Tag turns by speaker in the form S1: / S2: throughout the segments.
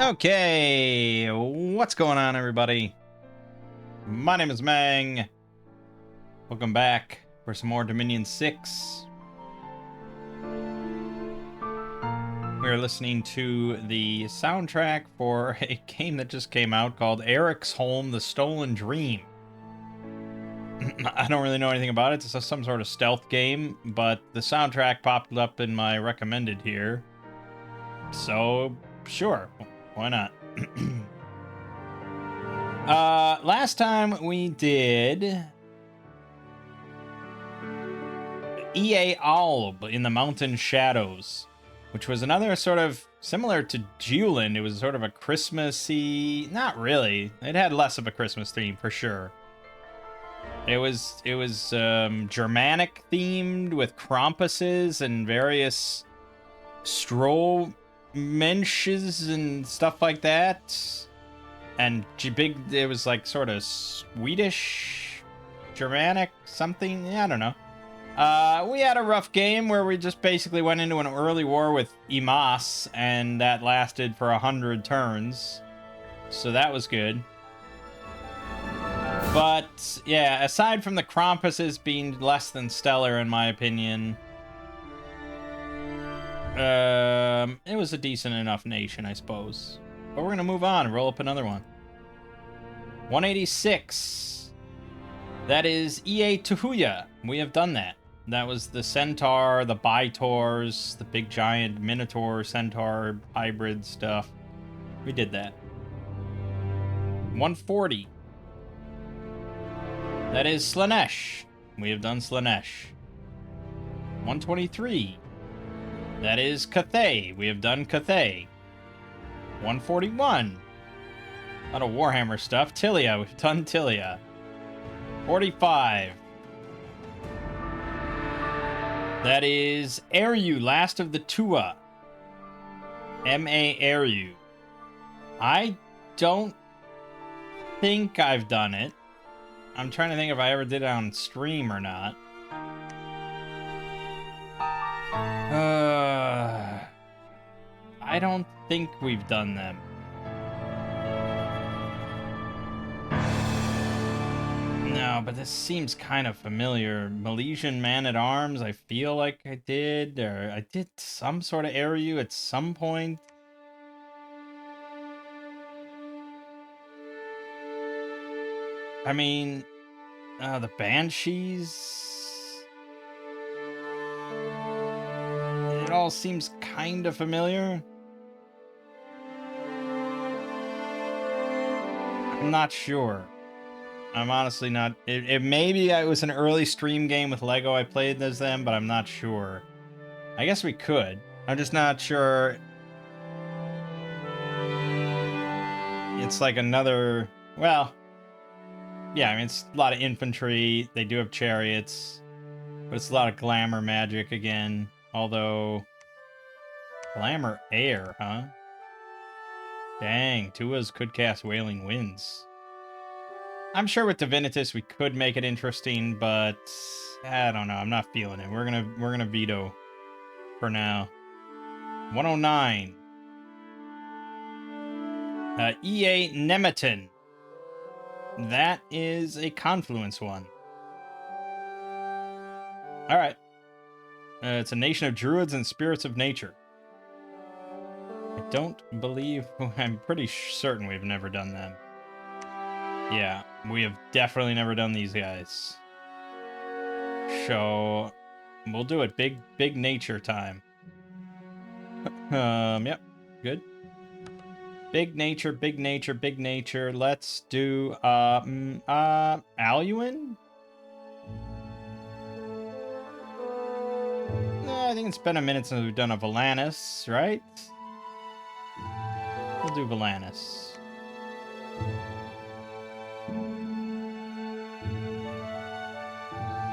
S1: Okay, what's going on, everybody? My name is Mangg. Welcome back for some more Dominion 6. We're listening to the soundtrack for a game that just came out called Eric's Home: The Stolen Dream. I don't really know anything about it. It's some sort of stealth game, but the soundtrack popped up in my recommended here. So, sure, why not? Last time we did EA Alb in the Mountain Shadows, which was another sort of similar to Julian. It was sort of a Christmassy, not really. It had less of a Christmas theme for sure. It was Germanic themed with Krampuses and various Strohmensches and stuff like that. And it was like sort of Swedish, Germanic, something. Yeah, I don't know. We had a rough game where we just basically went into an early war with Imas, and that lasted for 100 turns. So that was good. But, yeah, aside from the Krampuses being less than stellar, in my opinion, it was a decent enough nation, I suppose. But we're going to move on and roll up another one. 186. That is EA Tuhuya. We have done that. That was the Centaur, the Bitors, the big giant Minotaur, Centaur hybrid stuff. We did that. 140. That is Slanesh. We have done Slanesh. 123. That is Cathay. We have done Cathay. 141. A lot of Warhammer stuff. Tilia. We've done Tilia. 45. That is Eru, Last of the Tua. M.A. Eru. I don't think I've done it. I'm trying to think if I ever did it on stream or not. I don't think we've done them. No, but this seems kind of familiar. Milesian Man-at-Arms, I feel like I did. Or I did some sort of Eru at some point. I mean, the Banshees. It all seems kind of familiar. I'm not sure. I'm honestly not. Maybe it was an early stream game with Lego I played as them, but I'm not sure. I guess we could. I'm just not sure. It's like another. Well, yeah, I mean, it's a lot of infantry. They do have chariots, but it's a lot of glamour magic again. Although, glamour air, huh? Dang, Tuas could cast Wailing Winds. I'm sure with Divinitas we could make it interesting, but I don't know. I'm not feeling it. We're gonna veto for now. 109. EA Nemeton. That is a Confluence one. All right. It's a nation of druids and spirits of nature. I don't believe. I'm pretty certain we've never done them. Yeah, we have definitely never done these guys. So we'll do it. Big nature time. Yep. Good. Big nature, big nature, big nature. Let's do Aluin? I think it's been a minute since we've done a Valanis, right? We'll do Valanis.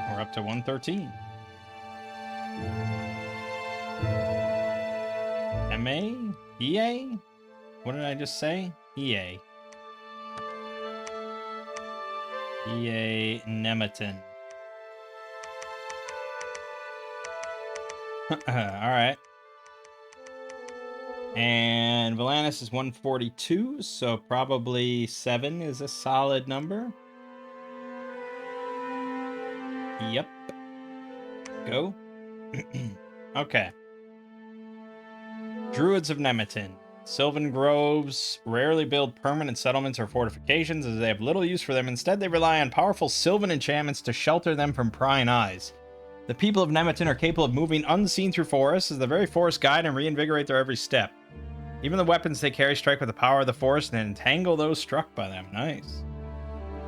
S1: We're up to 113. MA? EA? What did I just say? EA. EA Nemeton. Alright. And Valanus is 142, so probably 7 is a solid number. Yep. Go. Okay. Druids of Nemeton. Sylvan groves rarely build permanent settlements or fortifications as they have little use for them. Instead, they rely on powerful sylvan enchantments to shelter them from prying eyes. The people of Nemeton are capable of moving unseen through forests as the very forest guide and reinvigorate their every step. Even the weapons they carry strike with the power of the forest and entangle those struck by them. Nice.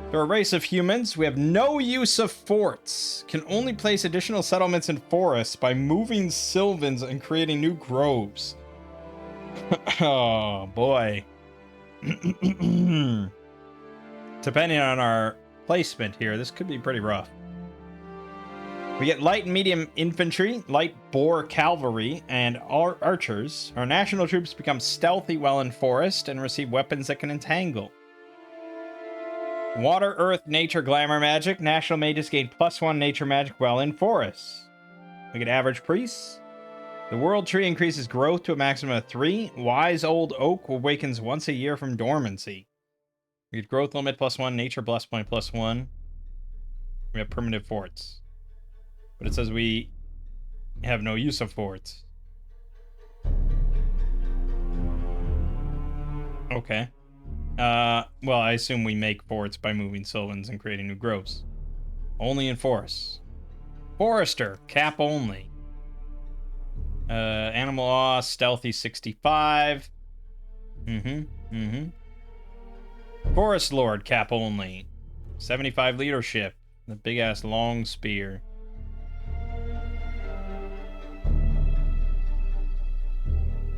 S1: They're a race of humans. We have no use of forts. Can only place additional settlements in forests by moving sylvans and creating new groves. Oh, boy. Depending on our placement here, this could be pretty rough. We get light and medium infantry, light boar cavalry, and archers. Our national troops become stealthy while in forest and receive weapons that can entangle. Water, earth, nature, glamour magic. National mages gain +1 nature magic while in forests. We get average priests. The world tree increases growth to a maximum of 3. Wise old oak awakens once a year from dormancy. We get growth limit +1, nature bless point +1. We have primitive forts. But it says we have no use of forts. Okay. Well, I assume we make forts by moving sylvans and creating new groves. Only in forests. Forester, cap only. Animal awe, stealthy 65. Forest lord, cap only. 75 leadership. The big ass long spear.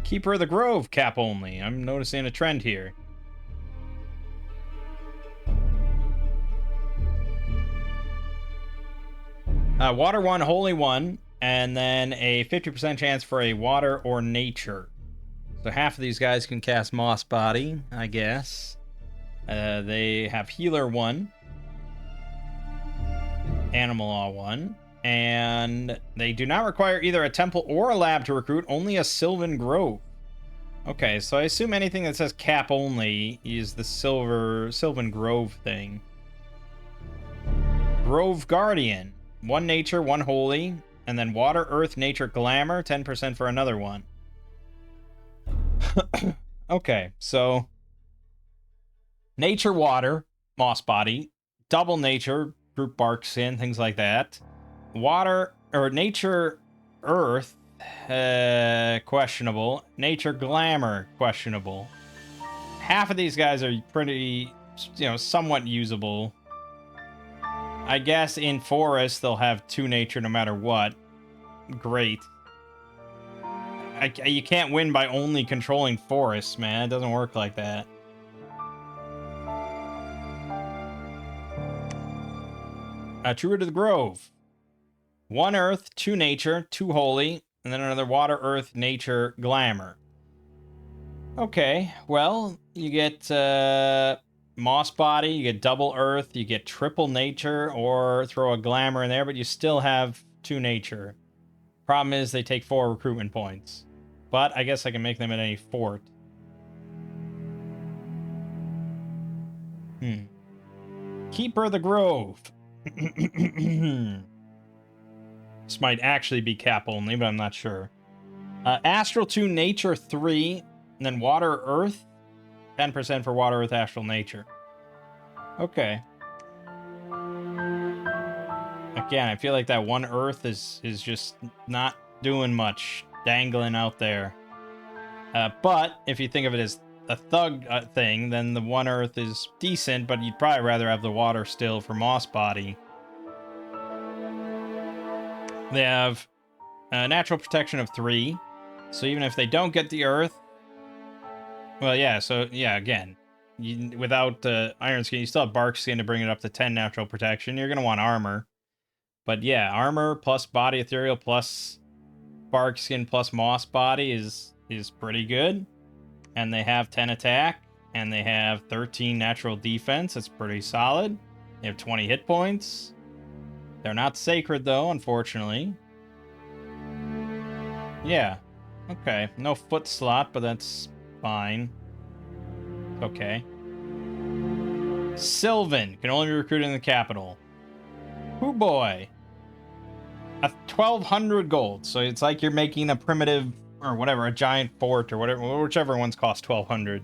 S1: Keeper of the Grove, cap only. I'm noticing a trend here. Water 1, Holy 1, and then a 50% chance for a Water or Nature. So half of these guys can cast Moss Body, I guess. They have Healer 1, Animal Awe 1, and they do not require either a temple or a lab to recruit, only a Sylvan Grove. Okay, so I assume anything that says cap only is the Sylvan Grove thing. Grove Guardian. 1 nature, 1 holy, and then water, earth, nature, glamour, 10% for another one. Okay, so nature, water, moss body, double nature, group bark skin, things like that. Water, or nature, earth, questionable. Nature, glamour, questionable. Half of these guys are pretty, somewhat usable. I guess in forest they'll have 2 nature no matter what. Great. You can't win by only controlling forests, man. It doesn't work like that. Druid of the Grove. 1 earth, 2 nature, 2 holy, and then another water, earth, nature, glamour. Okay, well, you get moss body, you get double earth, you get triple nature, or throw a glamour in there, but you still have 2 nature. Problem is they take 4 recruitment points. But I guess I can make them at any fort. Keeper of the Grove. This might actually be cap only, but I'm not sure. Astral 2, nature 3, and then water, earth. 10% for water, earth, astral, nature. Okay. Again, I feel like that 1 earth is just not doing much. Dangling out there. But if you think of it as a thug thing, then the 1 earth is decent, but you'd probably rather have the water still for moss body. They have natural protection of 3. So even if they don't get the earth... Well, yeah, so, yeah, again. Without iron skin, you still have bark skin to bring it up to 10 natural protection. You're going to want armor. But yeah, armor plus body ethereal plus bark skin plus moss body is pretty good. And they have 10 attack. And they have 13 natural defense. It's pretty solid. They have 20 hit points. They're not sacred, though, unfortunately. Yeah. Okay, no foot slot, but that's fine. Okay. Sylvan can only be recruited in the capital. Hoo boy. 1,200 gold. So it's like you're making a primitive or whatever, a giant fort or whatever, whichever ones cost 1,200.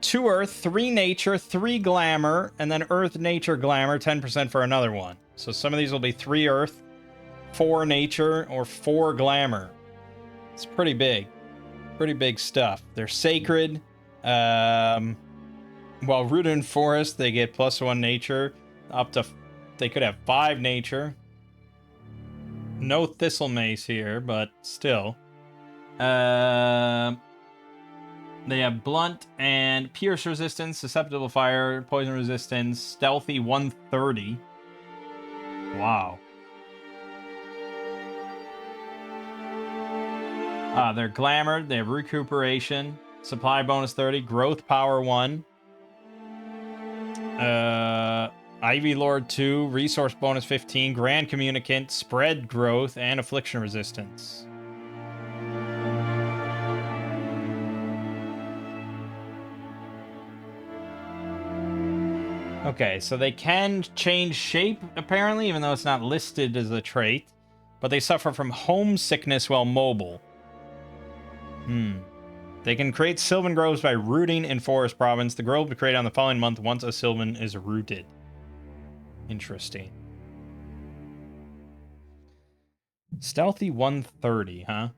S1: 2 earth, 3 nature, 3 glamour, and then earth, nature, glamour, 10% for another one. So some of these will be 3 earth, 4 nature, or 4 glamour. It's pretty big. Pretty big stuff. They're sacred. While rooted in forest, they get +1 nature. Up to... They could have 5 nature. No thistle mace here, but still. They have blunt and pierce resistance, susceptible fire, poison resistance, stealthy 130. Wow. They're glamored. They have recuperation, supply bonus 30, growth power 1. Ivy Lord 2, resource bonus 15, grand communicant, spread growth, and affliction resistance. Okay, so they can change shape, apparently, even though it's not listed as a trait. But they suffer from homesickness while mobile. They can create sylvan groves by rooting in forest province. The grove will be created on the following month once a sylvan is rooted. Interesting. Stealthy 130, huh?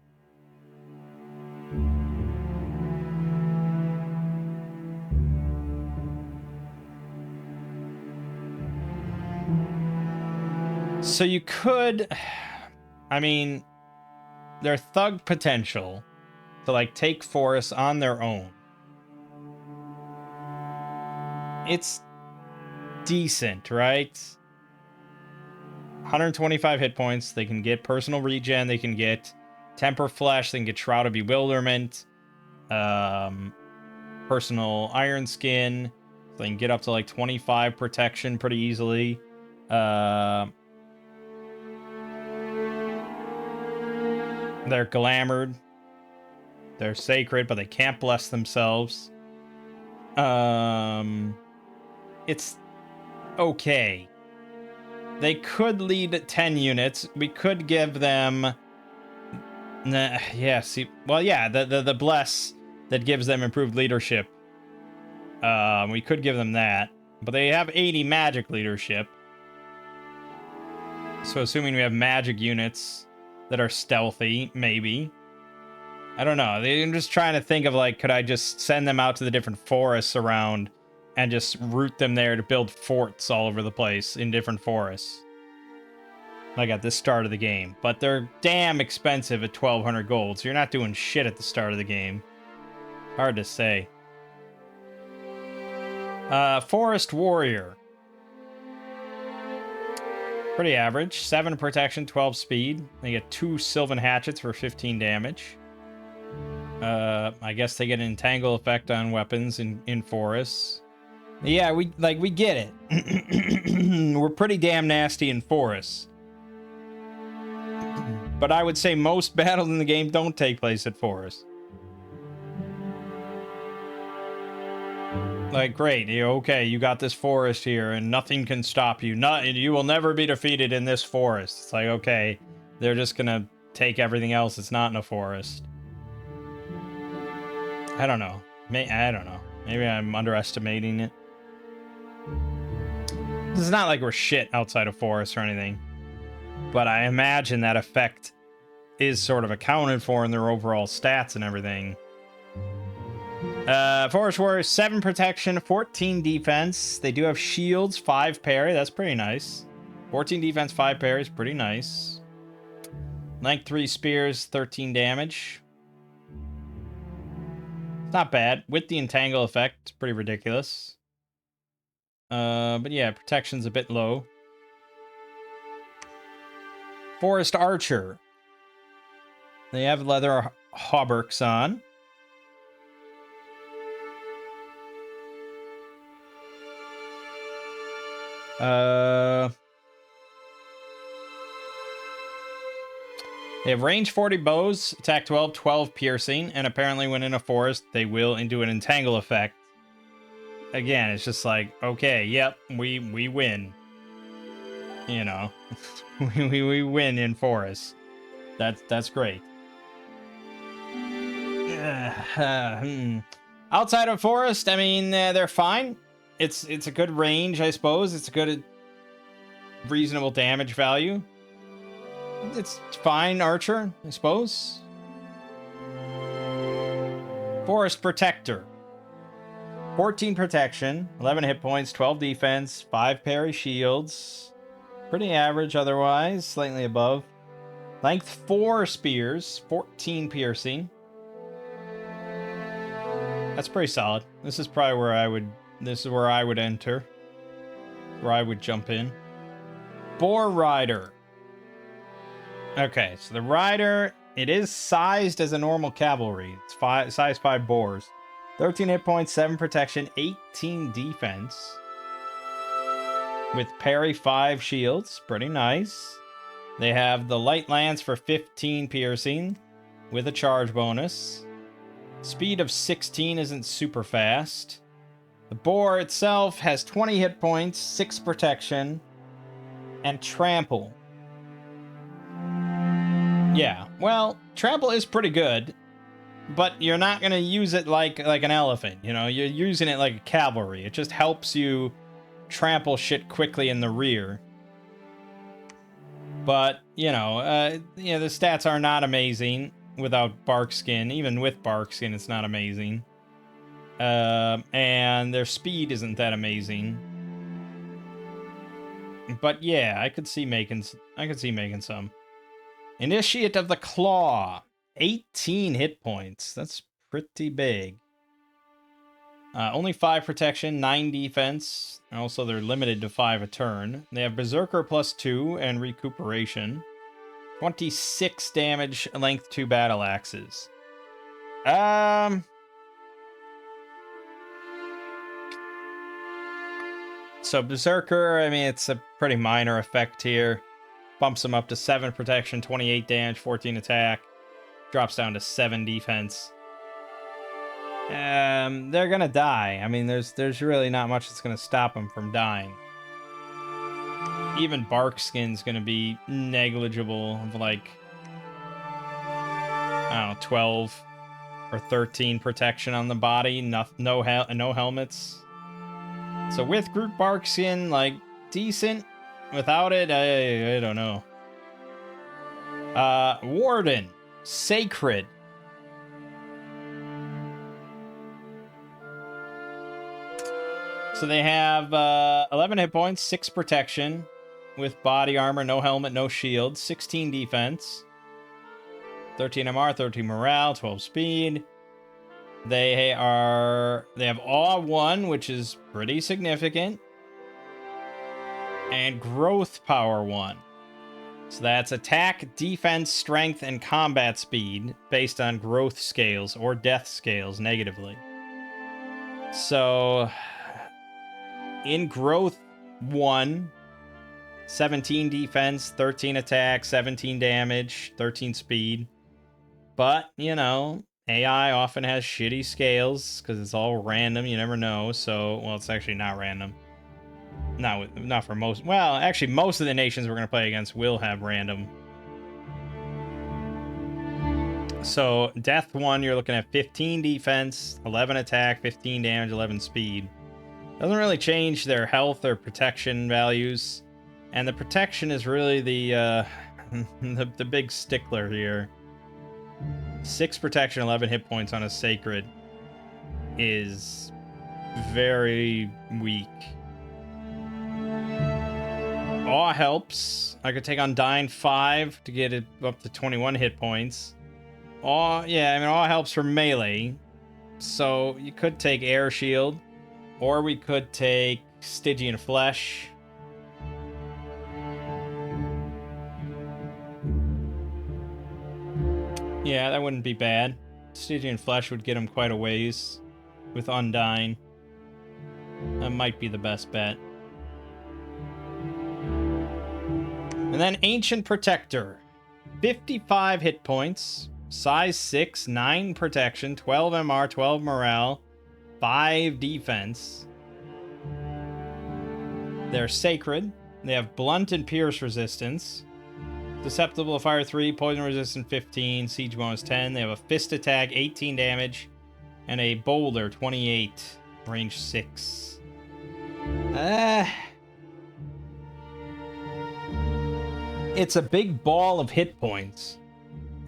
S1: So you could... I mean, their thug potential to, like, take forests on their own. It's decent, right? 125 hit points. They can get personal regen. They can get temper flesh. They can get shroud of bewilderment. Personal iron skin. So they can get up to like 25 protection pretty easily. They're glamored. They're sacred, but they can't bless themselves. It's okay. They could lead 10 units. We could give them... yeah, see... Well, yeah, the bless that gives them improved leadership. We could give them that. But they have 80 magic leadership. So assuming we have magic units that are stealthy, maybe. I don't know. I'm just trying to think of, like, could I just send them out to the different forests around and just route them there to build forts all over the place in different forests? Like at the start of the game. But they're damn expensive at 1,200 gold, so you're not doing shit at the start of the game. Hard to say. Forest Warrior. Pretty average. 7 protection, 12 speed. They get 2 Sylvan Hatchets for 15 damage. I guess they get an entangle effect on weapons in forests. Yeah, we get it. We're pretty damn nasty in forests. But I would say most battles in the game don't take place at forests. Like, great, okay, you got this forest here, and nothing can stop you. You will never be defeated in this forest. It's like, okay, they're just gonna take everything else that's not in a forest. I don't know. I don't know. Maybe I'm underestimating it. It's not like we're shit outside of forests or anything. But I imagine that effect is sort of accounted for in their overall stats and everything. Forest Warriors, 7 protection, 14 defense. They do have shields, 5 parry. That's pretty nice. 14 defense, 5 parry is pretty nice. Length 3 spears, 13 damage. It's not bad. With the entangle effect, it's pretty ridiculous. But yeah, protection's a bit low. Forest Archer. They have leather hauberks on. They have range 40 bows, attack 12, 12 piercing, and apparently when in a forest, they will do an entangle effect. Again, it's just like, okay, yep, we win. You know, we win in forests. That's great. Outside of forest, I mean, they're fine. It's a good range, I suppose. It's a good, reasonable damage value. It's fine archer, I suppose. Forest Protector. 14 protection, 11 hit points, 12 defense, 5 parry shields. Pretty average otherwise, slightly above. Length 4 spears, 14 piercing. That's pretty solid. This is probably where I would enter. Where I would jump in. Boar Rider. Okay, so the rider, it is sized as a normal cavalry. It's size 5 boars. 13 hit points, 7 protection, 18 defense. With parry 5 shields. Pretty nice. They have the light lance for 15 piercing with a charge bonus. Speed of 16 isn't super fast. The boar itself has 20 hit points, 6 protection, and trample. Yeah, well, trample is pretty good, but you're not going to use it like an elephant, you know? You're using it like a cavalry. It just helps you trample shit quickly in the rear. But, the stats are not amazing without bark skin. Even with bark skin, it's not amazing. And their speed isn't that amazing. But yeah, I could see making some. Initiate of the Claw. 18 hit points. That's pretty big. Only 5 protection, 9 defense. Also, they're limited to 5 a turn. They have Berserker +2 and Recuperation. 26 damage, length 2 battle axes. So Berserker, I mean, it's a pretty minor effect here. Bumps them up to 7 protection, 28 damage, 14 attack. Drops down to 7 defense. They're gonna die. I mean, there's really not much that's gonna stop them from dying. Even bark skin's gonna be negligible of like, I don't know, 12 or 13 protection on the body. No helmets. So with group bark skin, like, decent. Without it, I don't know. Warden. Sacred. So they have 11 hit points, 6 protection, with body armor, no helmet, no shield, 16 defense, 13 MR, 13 morale, 12 speed. They have Awe 1, which is pretty significant, and Growth Power 1. So that's attack, defense, strength, and combat speed based on growth scales or death scales negatively. So in Growth 1, 17 defense, 13 attack, 17 damage, 13 speed. But, AI often has shitty scales because it's all random. You never know. So, well, it's actually not random. Not for most. Well, actually, most of the nations we're going to play against will have random. So, Death 1, you're looking at 15 defense, 11 attack, 15 damage, 11 speed. Doesn't really change their health or protection values. And the protection is really the big stickler here. 6 protection, 11 hit points on a Sacred is very weak. Awe helps. I could take on Dying 5 to get it up to 21 hit points. Awe helps for melee. So you could take Air Shield, or we could take Stygian Flesh. Yeah, that wouldn't be bad. Stygian Flesh would get him quite a ways with Undying. That might be the best bet. And then Ancient Protector. 55 hit points, size 6, 9 protection, 12 MR, 12 morale, 5 defense. They're sacred. They have blunt and pierce resistance. Susceptible to fire 3, poison resistant 15, siege bonus 10. They have a fist attack, 18 damage, and a boulder, 28, range 6. It's a big ball of hit points.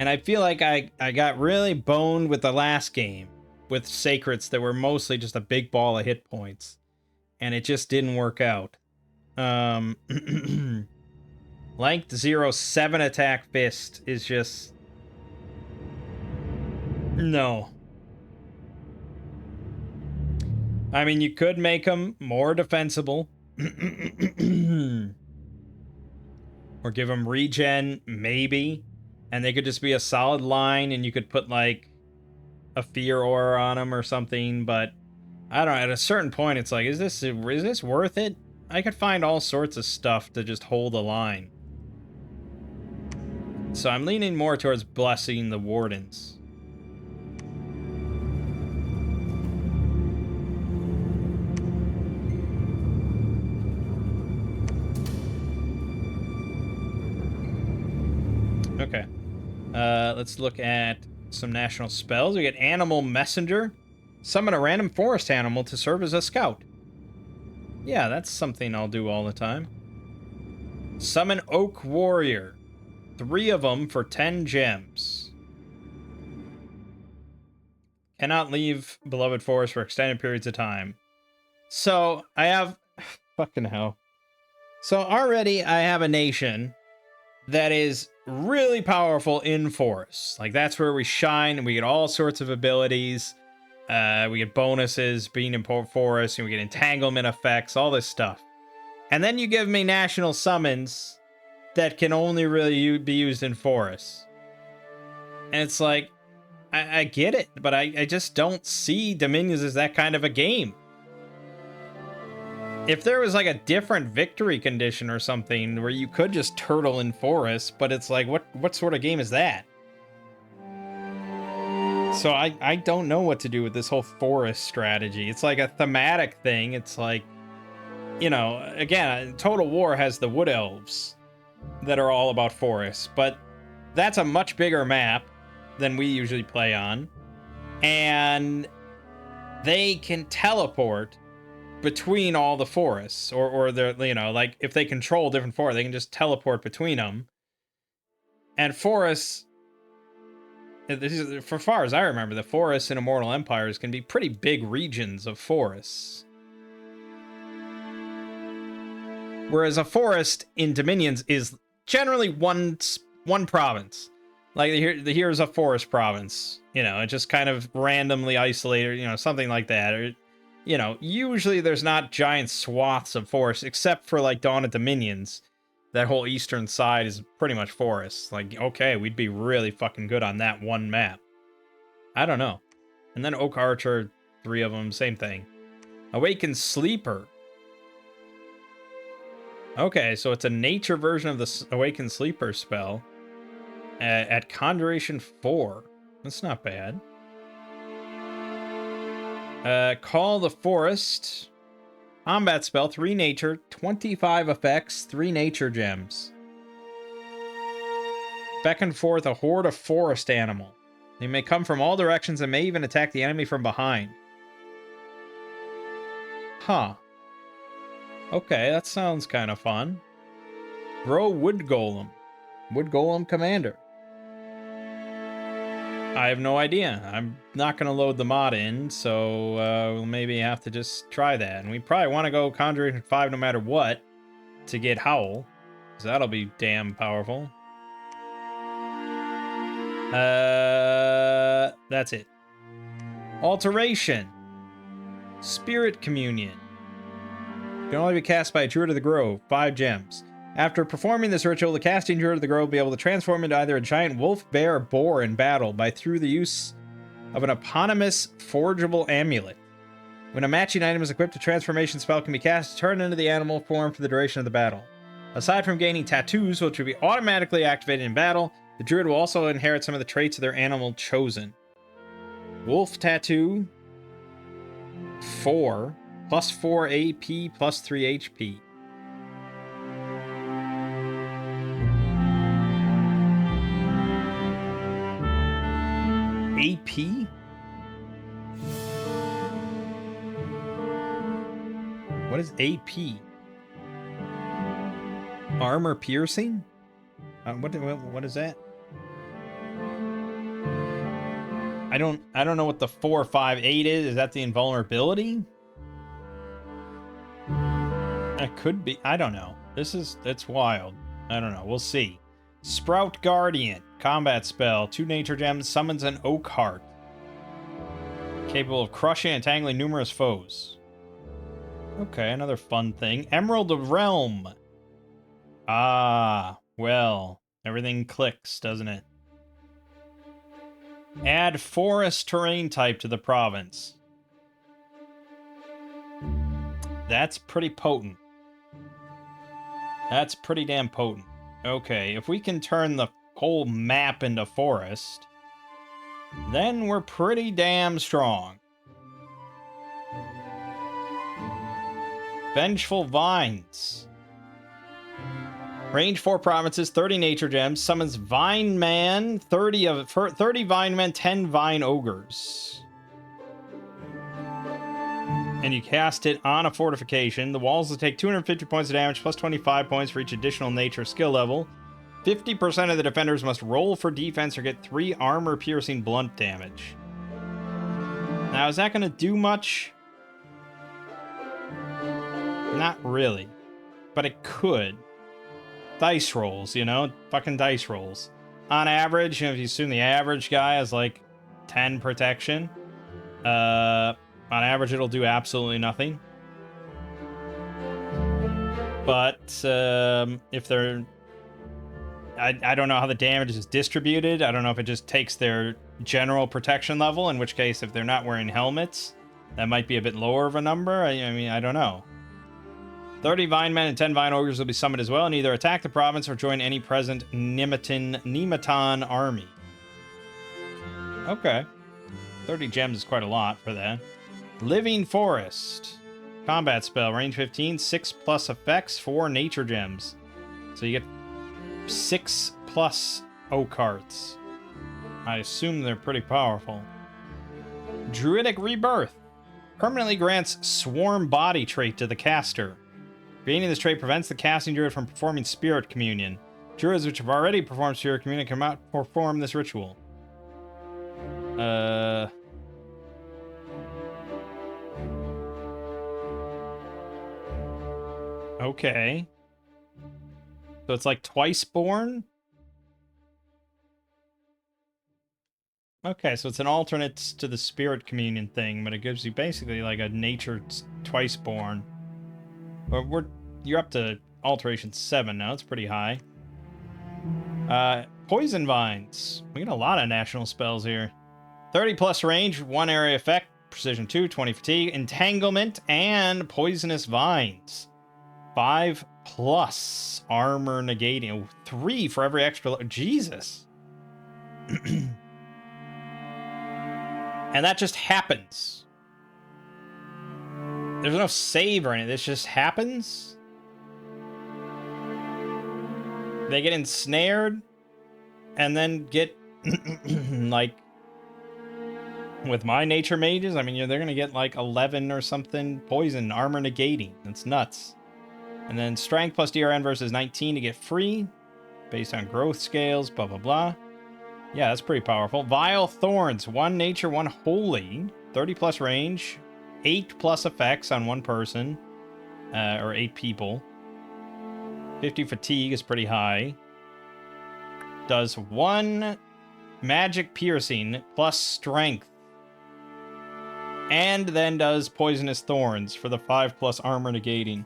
S1: And I feel like I got really boned with the last game with Sacrets that were mostly just a big ball of hit points. And it just didn't work out. Length 0, 7 attack fist is just... No. I mean, you could make them more defensible. Or give them regen, maybe. And they could just be a solid line, and you could put, like, a fear aura on them or something. But, I don't know, at a certain point, it's like, is this worth it? I could find all sorts of stuff to just hold a line. So I'm leaning more towards blessing the Wardens. Okay. Let's look at some national spells. We get Animal Messenger. Summon a random forest animal to serve as a scout. Yeah, that's something I'll do all the time. Summon Oak Warrior. 3 of them for 10 gems. Cannot leave beloved forest for extended periods of time. So, I have... Fucking hell. So, already I have a nation that is really powerful in forests. Like, that's where we shine, and we get all sorts of abilities. We get bonuses being in forests, and we get entanglement effects, all this stuff. And then you give me national summons that can only really be used in forests. And it's like, I get it, but I just don't see Dominions as that kind of a game. If there was like a different victory condition or something where you could just turtle in forests, but it's like, what sort of game is that? So I don't know what to do with this whole forest strategy. It's like a thematic thing. It's like, you know, again, Total War has the Wood Elves that are all about forests, but that's a much bigger map than we usually play on. And they can teleport between all the forests, or they're, you know, like if they control different forests, they can just teleport between them. And forests, for far as I remember, the forests in Immortal Empires can be pretty big regions of forests. Whereas a forest in Dominions is generally one province. Like here's a forest province, you know, it just kind of randomly isolated, you know, something like that. Or, you know, usually there's not giant swaths of forest, except for like Dawn of Dominions. That whole eastern side is pretty much forests. Like, okay, we'd be really fucking good on that one map. I don't know. And then Oak Archer, 3 of them, same thing. Awakened Sleeper. Okay, so it's a nature version of the Awakened Sleeper spell. At Conjuration 4. That's not bad. Call the Forest. Combat spell, 3 nature, 25 effects, 3 nature gems. Beckon forth a horde of forest animal. They may come from all directions and may even attack the enemy from behind. Huh. Okay, that sounds kind of fun. Grow Wood Golem. Wood Golem Commander. I have no idea. I'm not going to load the mod in, so we'll maybe have to just try that. And we probably want to go Conjuration 5 no matter what to get Howl, because that'll be damn powerful. That's it. Alteration. Spirit Communion. Can only be cast by a Druid of the Grove. 5 gems. After performing this ritual, the casting Druid of the Grove will be able to transform into either a giant wolf, bear, or boar in battle through the use of an eponymous forgeable amulet. When a matching item is equipped, a transformation spell can be cast to turn into the animal form for the duration of the battle. Aside from gaining tattoos, which will be automatically activated in battle, The druid will also inherit some of the traits of their animal chosen. Wolf tattoo, 4, plus 4 AP, plus 3 HP. AP? What is AP? Armor piercing? What is that? I don't know what the 4, 5, 8 is. Is that the invulnerability? That could be. I don't know. That's wild. I don't know. We'll see. Sprout Guardian. Combat spell. 2 nature gems. Summons an oak heart. Capable of crushing and entangling numerous foes. Okay, another fun thing. Emerald of Realm. Ah, well. Everything clicks, doesn't it? Add forest terrain type to the province. That's pretty potent. That's pretty damn potent. Okay, if we can turn the whole map into forest, then we're pretty damn strong. Vengeful Vines. Range 4 provinces, 30 nature gems. Summons Vine Man, 30 Vine Men, 10 Vine Ogres. And you cast it on a fortification. The walls will take 250 points of damage, plus 25 points for each additional nature skill level. 50% of the defenders must roll for defense or get 3 armor-piercing blunt damage. Now, is that going to do much? Not really. But it could. Dice rolls, you know? Fucking dice rolls. On average, if you assume the average guy has like 10 protection, on average it'll do absolutely nothing. But if they're... I don't know how the damage is distributed. I don't know if it just takes their general protection level, in which case if they're not wearing helmets, that might be a bit lower of a number. I mean, I don't know. 30 Vine Men and 10 Vine Ogres will be summoned as well, and either attack the province or join any present Nemeton army. Okay. 30 gems is quite a lot for that. Living Forest. Combat spell, range 15, 6 plus effects, 4 nature gems. So you get 6 plus oak hearts. I assume they're pretty powerful. Druidic Rebirth. Permanently grants Swarm Body trait to the caster. Gaining this trait prevents the casting druid from performing Spirit Communion. Druids which have already performed Spirit Communion cannot perform this ritual. Okay. So it's like Twice Born? Okay, so it's an alternate to the Spirit Communion thing, but it gives you basically like a nature Twice Born. But you're up to Alteration 7 now. It's pretty high. Poison Vines. We get a lot of national spells here. 30 plus range, 1 area effect, precision 2, 20 fatigue, entanglement, and poisonous vines. 5 plus armor negating. 3 for every extra. Jesus. And that just happens. There's no save or anything. This just happens. They get ensnared and then get like with my nature mages, I mean, they're going to get like 11 or something poison armor negating. That's nuts. And then strength plus DRN versus 19 to get free based on growth scales, blah, blah, blah. Yeah, that's pretty powerful. Vile Thorns, 1 nature, 1 holy, 30 plus range, 8 plus effects on 1 person, or 8 people. 50 fatigue is pretty high. Does 1 magic piercing plus strength. And then does poisonous thorns for the 5 plus armor negating.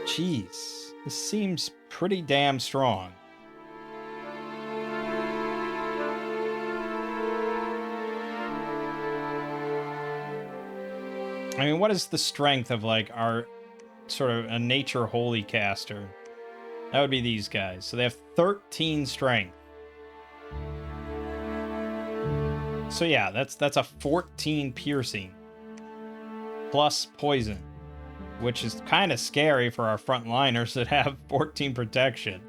S1: Jeez, this seems pretty damn strong. I mean, what is the strength of, like, our sort of a nature holy caster? That would be these guys. So they have 13 strength. So yeah, that's a 14 piercing. Plus poison. Which is kind of scary for our frontliners that have 14 protection.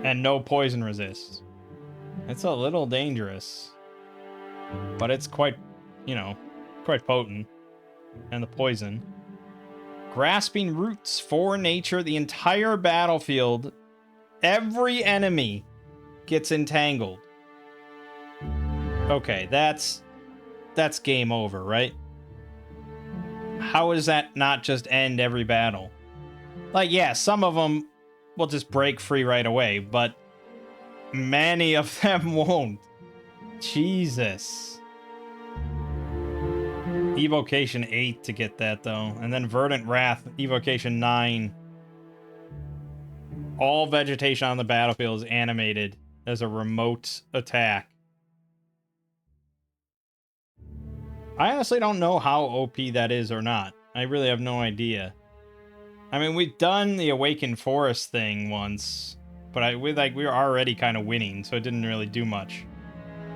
S1: And no poison resist. It's a little dangerous. But it's quite, you know, quite potent. And the poison. Grasping roots for nature, the entire battlefield. Every enemy gets entangled. Okay, that's game over, right? How does that not just end every battle? Like, yeah, some of them will just break free right away, but many of them won't. Jesus. Evocation 8 to get that, though. And then Verdant Wrath, Evocation 9. All vegetation on the battlefield is animated as a remote attack. I honestly don't know how OP that is or not. I really have no idea. I mean, we've done the Awakened Forest thing once, but we were already kind of winning, so it didn't really do much.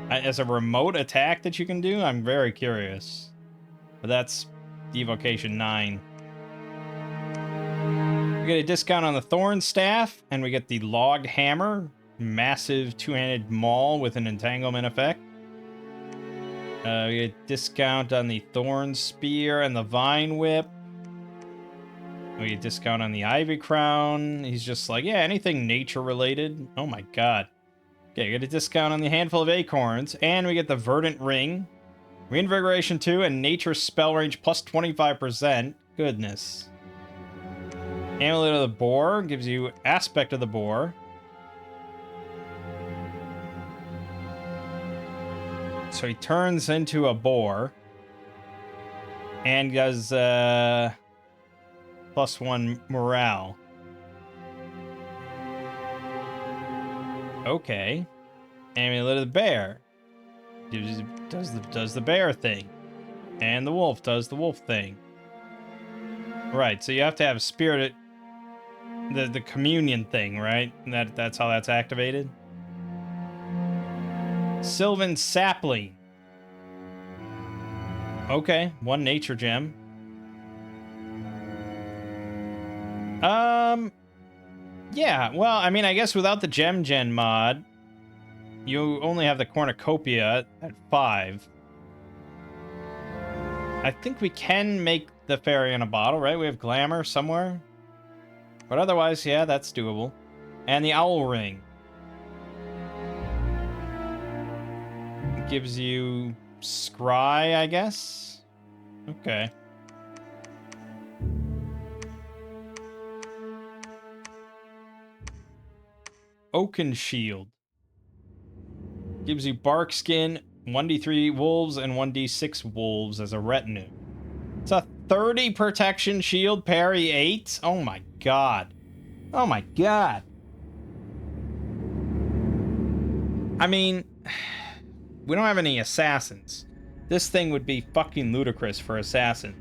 S1: As a remote attack that you can do, I'm very curious. But that's Evocation 9. We get a discount on the Thorn Staff, and we get the Logged Hammer, massive two-handed maul with an entanglement effect. We get a discount on the Thorn Spear and the Vine Whip. We get a discount on the Ivy Crown. He's just like, yeah, anything nature related. Oh my god. Okay, we get a discount on the Handful of Acorns, and we get the Verdant Ring. Reinvigoration 2 and Nature Spell Range plus 25%. Goodness. Amulet of the Boar gives you Aspect of the Boar. So he turns into a boar. And does +1 morale. Okay. Amulet of the Bear. Does the bear thing. And the wolf does the wolf thing. Right, so you have to have spirit, the communion thing, right? That's how that's activated. Sylvan Sapling. Okay, 1 nature gem. Yeah, well, I mean, I guess without the gem gen mod, you only have the cornucopia at 5. I think we can make the fairy in a bottle, right? We have glamour somewhere. But otherwise, yeah, that's doable. And the owl ring. It gives you scry, I guess? Okay. Oaken Shield. Gives you bark skin, 1d3 wolves, and 1d6 wolves as a retinue. It's a 30 protection shield, parry 8. Oh my god. Oh my god. I mean, we don't have any assassins. This thing would be fucking ludicrous for assassins.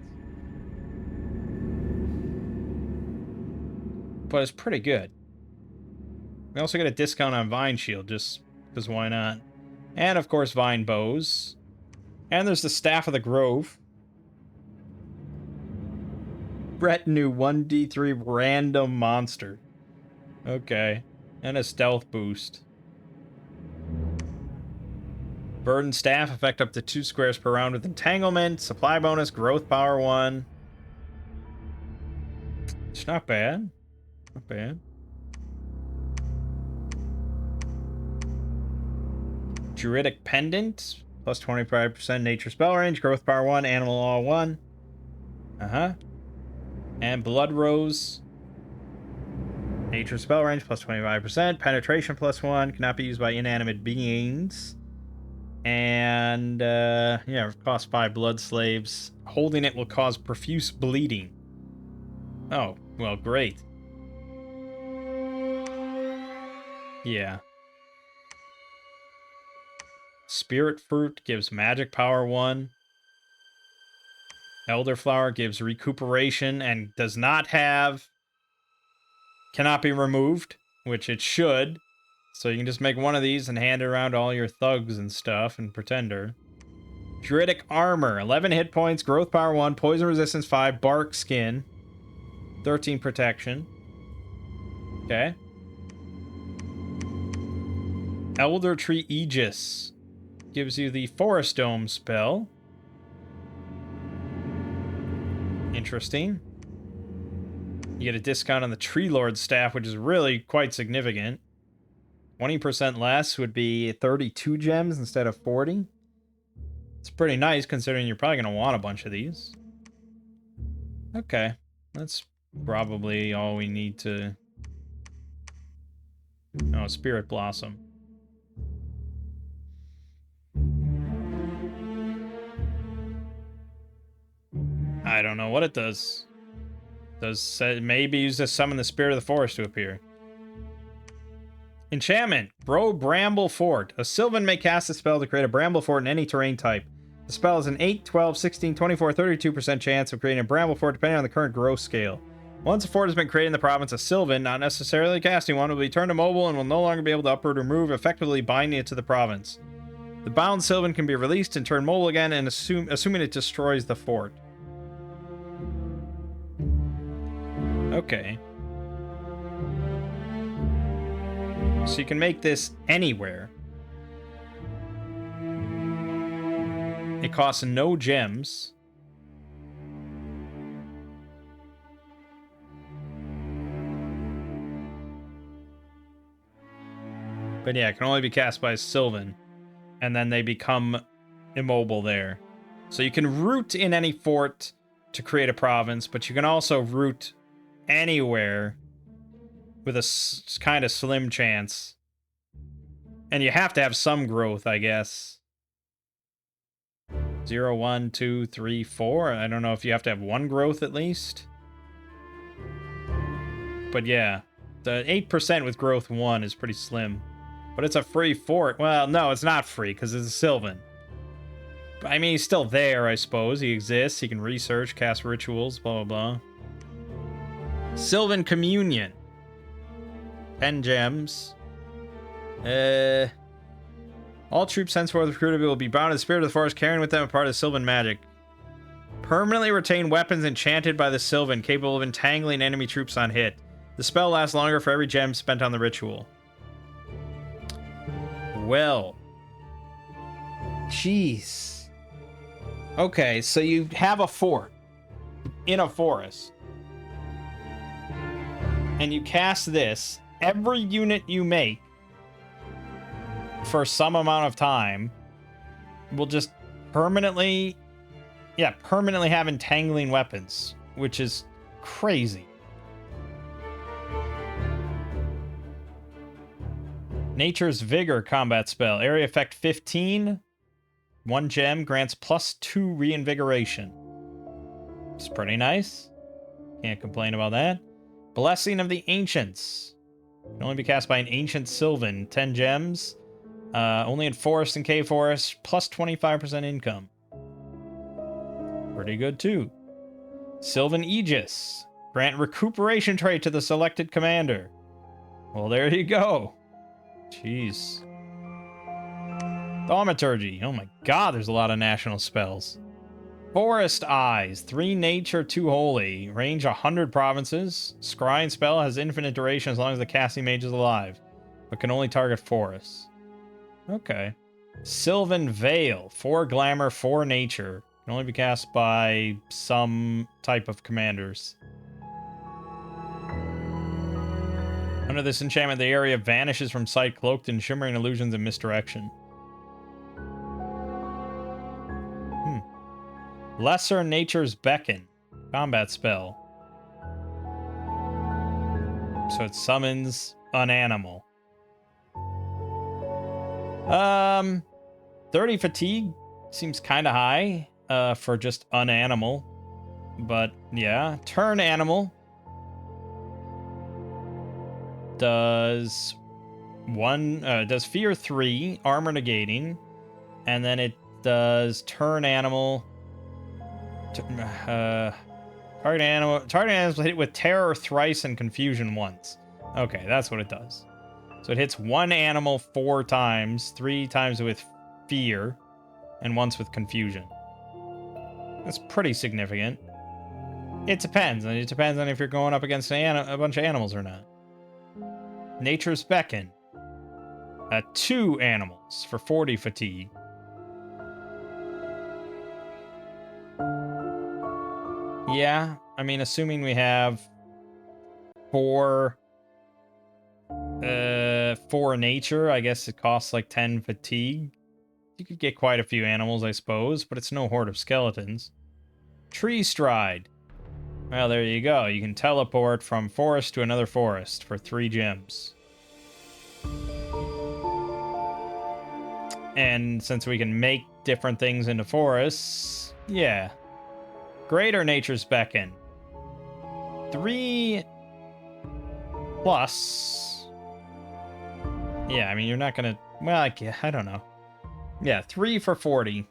S1: But it's pretty good. We also get a discount on Vine Shield, just because why not? And, of course, Vine Bows. And there's the Staff of the Grove. Retinue 1d3 random monster. Okay. And a stealth boost. Burden Staff, effect up to 2 squares per round with entanglement. Supply bonus, growth power 1. It's not bad. Not bad. Druidic Pendant, plus 25% nature spell range, growth power 1, animal law 1. And Blood Rose. Nature spell range, plus 25%. Penetration, plus 1. Cannot be used by inanimate beings. And, yeah, cost 5 blood slaves. Holding it will cause profuse bleeding. Oh, well, great. Yeah. Spirit Fruit gives magic power 1. Elderflower gives recuperation and cannot be removed, which it should. So you can just make one of these and hand it around to all your thugs and stuff and pretender. Druidic armor, 11 hit points, growth power 1, poison resistance 5, bark skin, 13 protection. Okay. Elder Tree Aegis gives you the Forest Dome spell. Interesting. You get a discount on the Tree Lord staff, which is really quite significant. 20% less would be 32 gems instead of 40. It's pretty nice considering you're probably going to want a bunch of these. Okay. That's probably all we need to... Oh, Spirit Blossom. I don't know what it does. Maybe use to summon the Spirit of the Forest to appear. Enchantment. Bro Bramble Fort. A Sylvan may cast a spell to create a Bramble Fort in any terrain type. The spell has an 8, 12, 16, 24, 32% chance of creating a Bramble Fort depending on the current growth scale. Once a fort has been created in the province, a Sylvan, not necessarily casting one, will be turned immobile and will no longer be able to uproot or move, effectively binding it to the province. The bound Sylvan can be released and turned mobile again, and assuming it destroys the fort. Okay. So you can make this anywhere. It costs no gems. But yeah, it can only be cast by a Sylvan. And then they become immobile there. So you can root in any fort to create a province, but you can also root anywhere with a kind of slim chance. And you have to have some growth, I guess. 0, 1, 2, 3, 4. I don't know if you have to have one growth at least. But yeah, the 8% with growth 1 is pretty slim. But it's a free fort. Well, no, it's not free because it's a Sylvan. But, I mean, he's still there, I suppose. He exists. He can research, cast rituals, blah, blah, blah. Sylvan Communion. 10 gems. All troops henceforth recruited will be bound to the Spirit of the Forest, carrying with them a part of the Sylvan magic. Permanently retain weapons enchanted by the Sylvan, capable of entangling enemy troops on hit. The spell lasts longer for every gem spent on the ritual. Well. Jeez. Okay, so you have a fort in a forest. And you cast this. Every unit you make for some amount of time will just permanently have entangling weapons, which is crazy. Nature's Vigor combat spell. Area effect 15. 1 gem grants +2 reinvigoration. It's pretty nice. Can't complain about that. Blessing of the Ancients. Can only be cast by an Ancient Sylvan. 10 gems. Only in Forest and Cave Forest. +25% income. Pretty good, too. Sylvan Aegis. Grant recuperation trait to the selected commander. Well, there you go. Jeez. Thaumaturgy. Oh my god, there's a lot of national spells. Forest Eyes. 3 nature, 2 holy. Range 100 provinces. Scrying spell has infinite duration as long as the casting mage is alive, but can only target forests. Okay. Sylvan Veil. 4 glamour, 4 nature. Can only be cast by some type of commanders. Under this enchantment, the area vanishes from sight, cloaked in shimmering illusions and misdirection. Lesser Nature's Beckon. Combat spell. So it summons an animal. 30 fatigue seems kind of high for just an animal. But yeah, turn animal. Does fear 3, armor negating, and then it does turn animal Target animals hit with terror thrice and confusion once. Okay, that's what it does. So it hits one animal 4 times, 3 times with fear, and once with confusion. That's pretty significant. It depends. It depends on if you're going up against a bunch of animals or not. Nature's Beckon. 2 animals for 40 fatigue. Yeah, I mean, assuming we have 4 nature, I guess it costs like 10 fatigue. You could get quite a few animals, I suppose, but it's no horde of skeletons. Tree Stride. Well, there you go. You can teleport from forest to another forest for 3 gems. And since we can make different things into forests, yeah. Greater Nature's Beckon. 3 plus. Yeah, I mean, you're not gonna... Well, I don't know. Yeah, 3 for 40.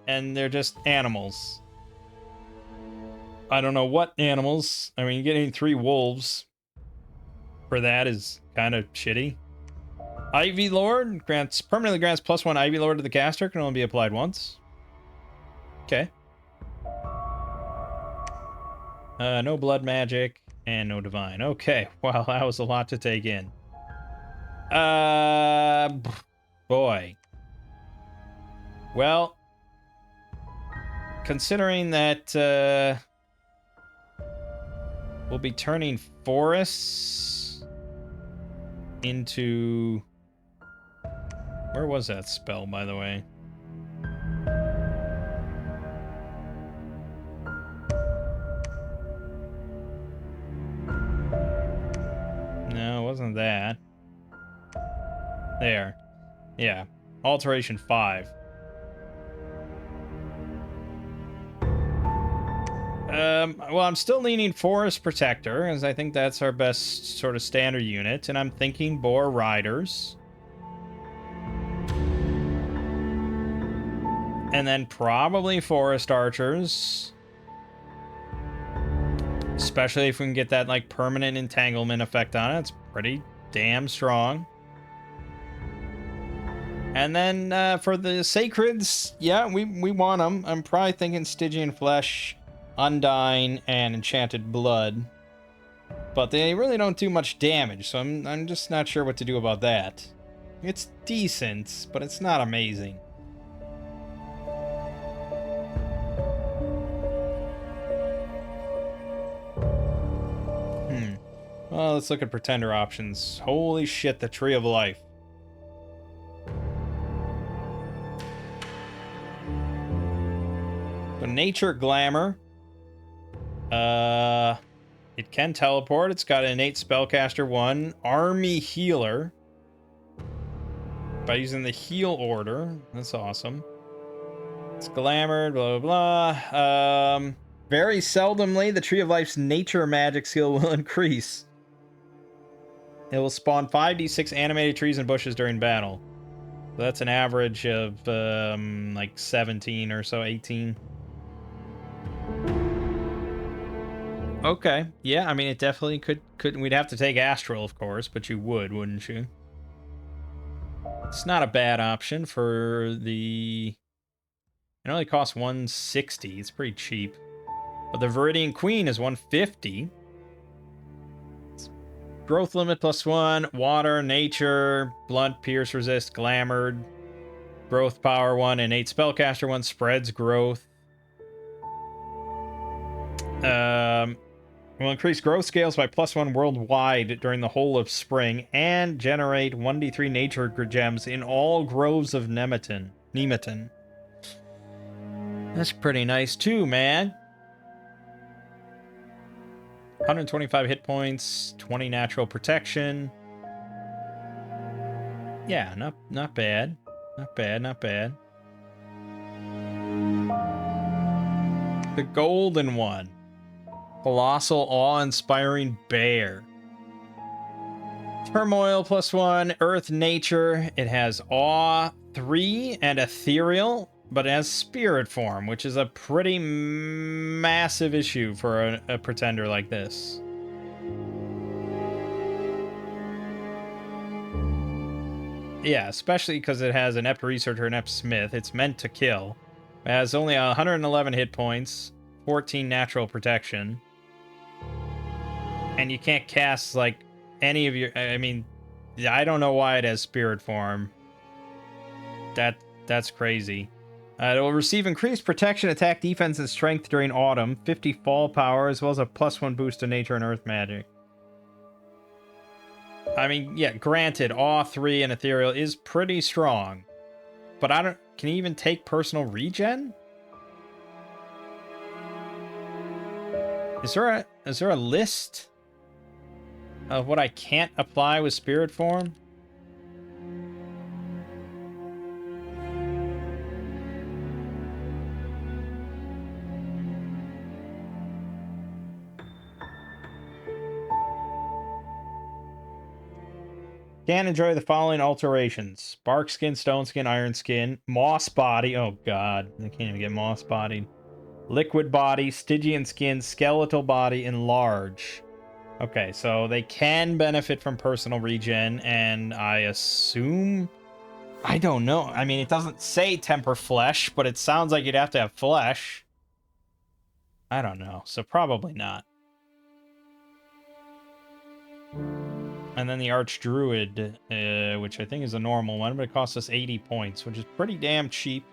S1: And they're just animals. I don't know what animals. I mean, getting 3 wolves for that is kind of shitty. Ivy Lord permanently grants +1 Ivy Lord to the caster. Can only be applied once. Okay. No blood magic and no divine. Okay. Well, that was a lot to take in. Boy. Well, considering that we'll be turning forests into... Where was that spell, by the way? No, it wasn't that. There. Yeah. Alteration 5. Well, I'm still leaning Forest Protector, as I think that's our best sort of standard unit, and I'm thinking Boar Riders. And then probably Forest Archers. Especially if we can get that, like, permanent entanglement effect on it. It's pretty damn strong. And then, for the Sacreds, yeah, we want them. I'm probably thinking Stygian Flesh, Undying, and Enchanted Blood. But they really don't do much damage, so I'm just not sure what to do about that. It's decent, but it's not amazing. Well, let's look at Pretender options. Holy shit, the Tree of Life. So Nature Glamour. It can teleport. It's got an innate Spellcaster 1. Army Healer. By using the heal order. That's awesome. It's glamored, blah, blah, blah. Very seldomly, the Tree of Life's nature magic skill will increase. It will spawn 5d6 animated trees and bushes during battle. So that's an average of, like 17 or so, 18. Okay, yeah, I mean, it definitely could. We'd have to take Astral, of course, but you would, wouldn't you? It's not a bad option for the... It only costs 160. It's pretty cheap. But the Viridian Queen is 150. Growth limit +1, water, nature, blunt, pierce, resist, glamored, growth power 1, innate spellcaster 1, spreads growth. Will increase growth scales by +1 worldwide during the whole of spring and generate 1d3 nature gems in all groves of Nemeton. That's pretty nice too, man. 125 hit points, 20 natural protection. Yeah, not bad. Not bad, not bad. The golden one. Colossal awe-inspiring bear. Turmoil +1, earth nature. It has awe 3 and ethereal. but as spirit form, which is a pretty massive issue for a pretender like this. Yeah, especially because it has an Ep Researcher and Ep Smith. It's meant to kill. It has only 111 hit points, 14 natural protection. And you can't cast, like, any of your... I mean, I don't know why it has spirit form. That's crazy. It will receive increased protection, attack, defense, and strength during autumn, 50 fall power, as well as a +1 boost to nature and earth magic. I mean, yeah, granted, Awe 3 and Ethereal is pretty strong. But I don't... Can he even take personal regen? Is there a list of what I can't apply with spirit form? Can enjoy the following alterations: bark skin, stone skin, iron skin, moss body. Oh god, I can't even get moss bodied. Liquid body, Stygian skin, skeletal body, enlarge. Okay, so they can benefit from personal regen, and I assume... I don't know. I mean, it doesn't say temper flesh, but it sounds like you'd have to have flesh. I don't know, so probably not. And then the Archdruid, which I think is a normal one, but it costs us 80 points, which is pretty damn cheap.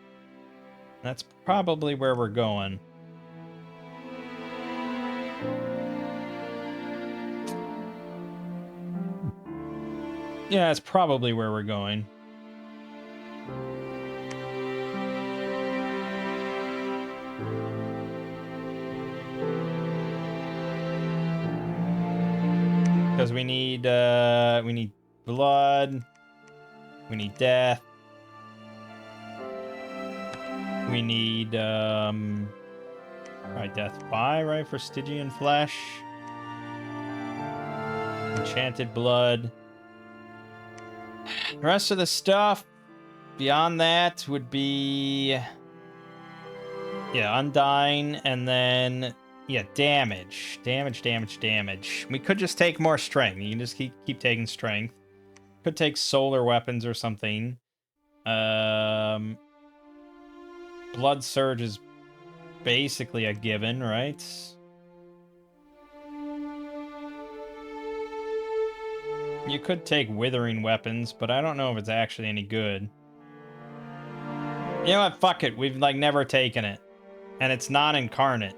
S1: That's probably where we're going. Yeah, that's probably where we're going. Because we need blood, we need death, we need right, death 5, right, for Stygian flesh, enchanted blood. The rest of the stuff beyond that would be, yeah, Undying, and then, yeah, damage. We could just take more strength. You can just keep taking strength. Could take solar weapons or something. Blood Surge is basically a given, right? You could take Withering Weapons, but I don't know if it's actually any good. You know what? Fuck it. We've, like, never taken it. And it's non-incarnate.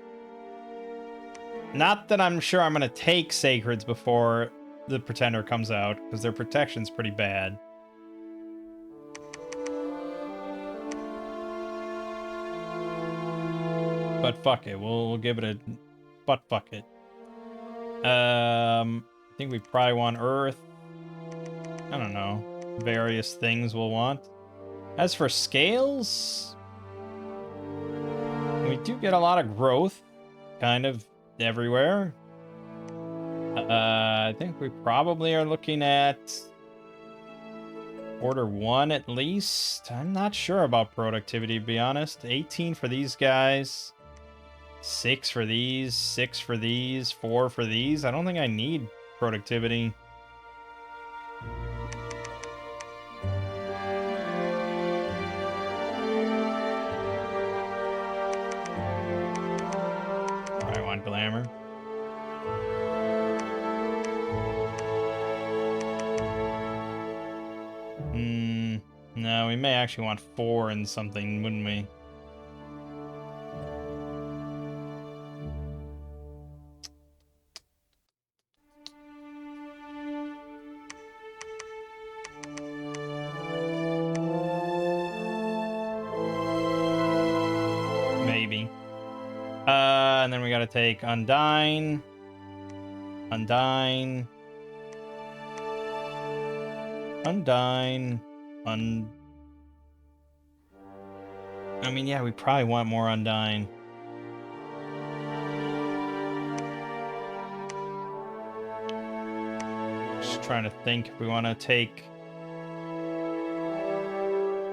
S1: Not that I'm sure I'm going to take Sacreds before the Pretender comes out, because their protection's pretty bad. But fuck it. We'll give it a... But fuck it. I think we probably want Earth. I don't know. Various things we'll want. As for scales, we do get a lot of growth, kind of everywhere. I think we probably are looking at Order 1 at least. I'm not sure about productivity, to be honest. 18 for these guys. 6 for these. 6 for these. 4 for these. I don't think I need productivity. I want glamour. No, we may actually want 4 and something, wouldn't we? Maybe. And then we gotta take Undying. Undying. Undying. I mean, yeah, we probably want more Undying. Just trying to think if we want to take...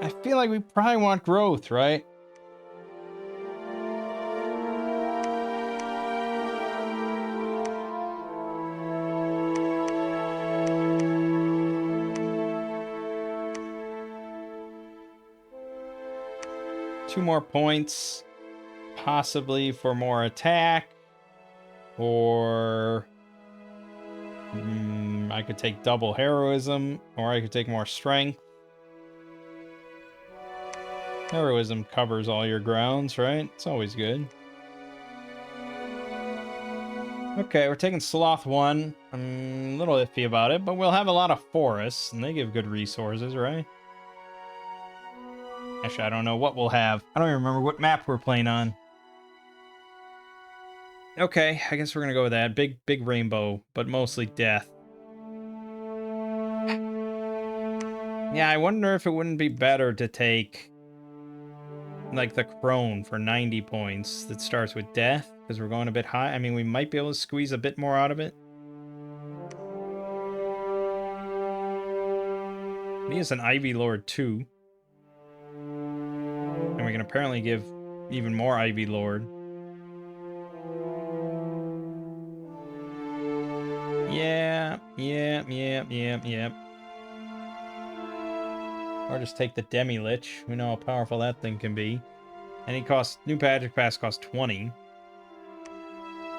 S1: I feel like we probably want growth, right? 2 more points, possibly for more attack, or I could take double heroism, or I could take more strength. Heroism covers all your grounds, right? It's always good. Okay, we're taking Sloth 1. I'm a little iffy about it, but we'll have a lot of forests, and they give good resources, right? Actually, I don't know what we'll have. I don't even remember what map we're playing on. Okay, I guess we're gonna go with that. Big rainbow, but mostly death. Yeah, I wonder if it wouldn't be better to take like the crone for 90 points that starts with death, because we're going a bit high. I mean, we might be able to squeeze a bit more out of it. He is an Ivy Lord too. And we can apparently give even more Ivy Lord. Yeah. Or just take the Demi Lich. We know how powerful that thing can be. And he costs, new Magic Pass costs 20.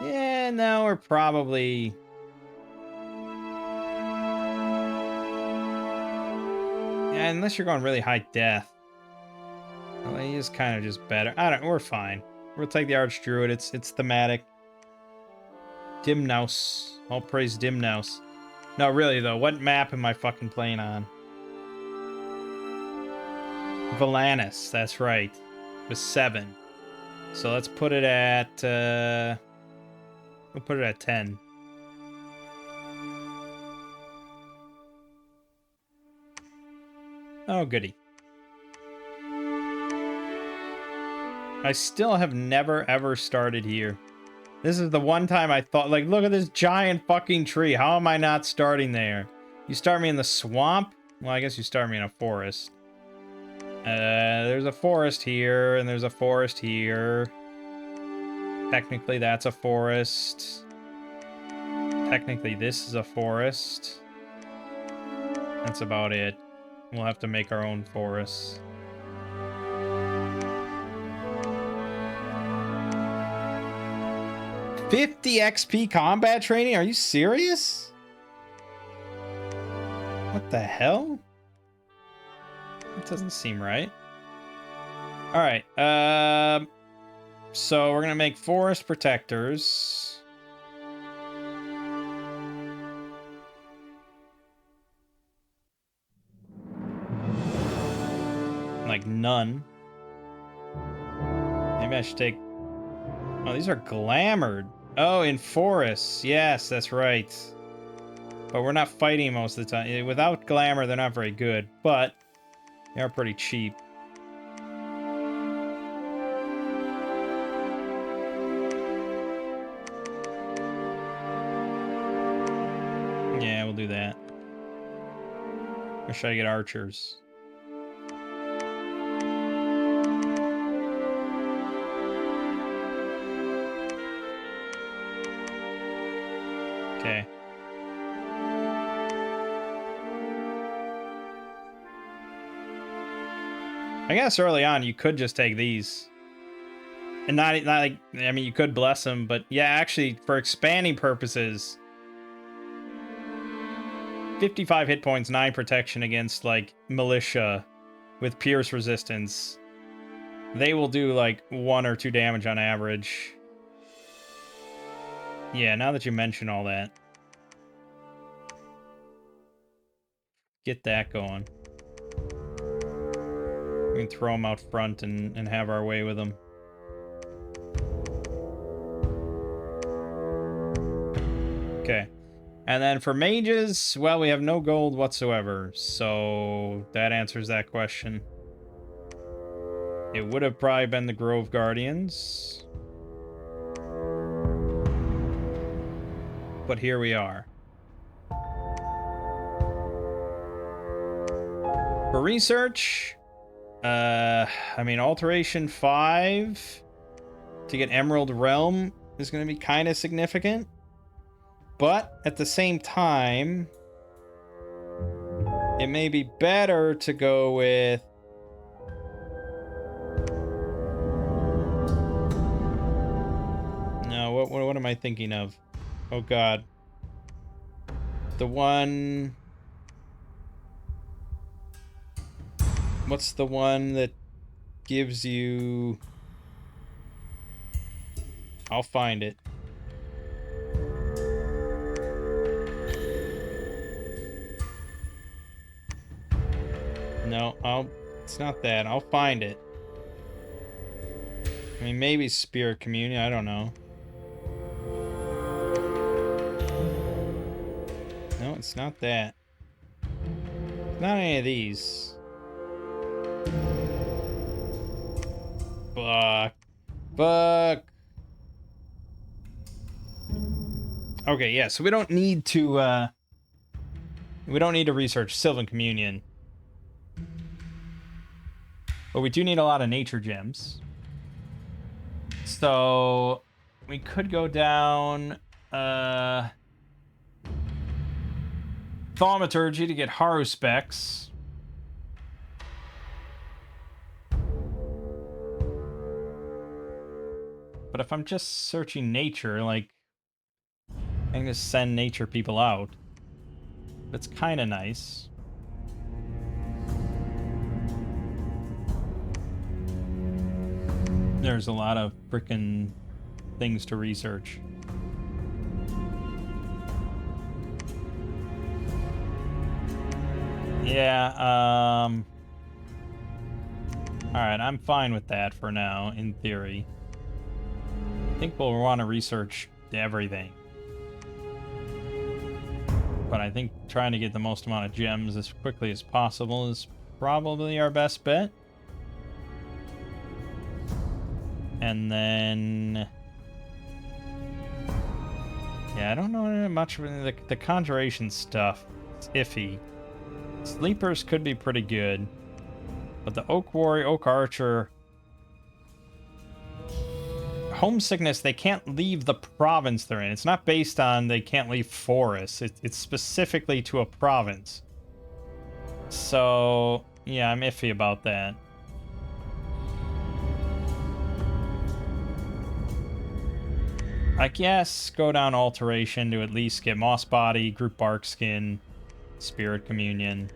S1: Yeah, no, we're probably... Yeah, unless you're going really high death. Well, he is kind of just better. I don't, we're fine. We'll take the Archdruid, it's thematic. Dimnaus. All praise Dimnaus. No, really though, what map am I fucking playing on? Valanis, that's right. With 7. So let's put it at, we'll put it at 10. Oh, goody. I still have never, ever started here. This is the one time I thought, like, look at this giant fucking tree. How am I not starting there? You start me in the swamp? Well, I guess you start me in a forest. There's a forest here, and there's a forest here. Technically, that's a forest. Technically, this is a forest. That's about it. We'll have to make our own forests. $50 XP combat training? Are you serious? What the hell? That doesn't seem right. Alright, so we're gonna make forest protectors. Like none. Maybe I should take... Oh, these are glamored. Oh, in forests. Yes, that's right. But we're not fighting most of the time. Without glamour, they're not very good, but they are pretty cheap. Yeah, we'll do that. Or should I get archers? Okay. I guess early on you could just take these. And not like, I mean, you could bless them, but yeah, actually, for expanding purposes, 55 hit points, 9 protection against, like, militia with pierce resistance. They will do, like, 1 or 2 damage on average. Yeah, now that you mention all that. Get that going. We can throw them out front and have our way with them. Okay. And then for mages, well, we have no gold whatsoever, so that answers that question. It would have probably been the Grove Guardians. But here we are. For research, I mean, Alteration 5 to get Emerald Realm is going to be kind of significant. But at the same time, it may be better to go with what am I thinking of? Oh god. The one... What's the one that gives you... I'll find it. No, it's not that. I'll find it. I mean, maybe Spirit Communion, I don't know. No, it's not that. It's not any of these. Fuck. Fuck. Okay, yeah, so we don't need to research Sylvan Communion. But we do need a lot of nature gems. So we could go down Thaumaturgy to get Haru specs. But if I'm just searching nature, like, I can just send nature people out. That's kind of nice. There's a lot of frickin' things to research. Yeah, alright, I'm fine with that for now, in theory. I think we'll want to research everything. But I think trying to get the most amount of gems as quickly as possible is probably our best bet. And then... yeah, I don't know much of the conjuration stuff. It's iffy. Sleepers could be pretty good. But the Oak Warrior, Oak Archer... Homesickness, they can't leave the province they're in. It's not based on they can't leave forests. It's specifically to a province. So, yeah, I'm iffy about that. I guess go down Alteration to at least get Moss Body, Group Bark Skin, Spirit Communion.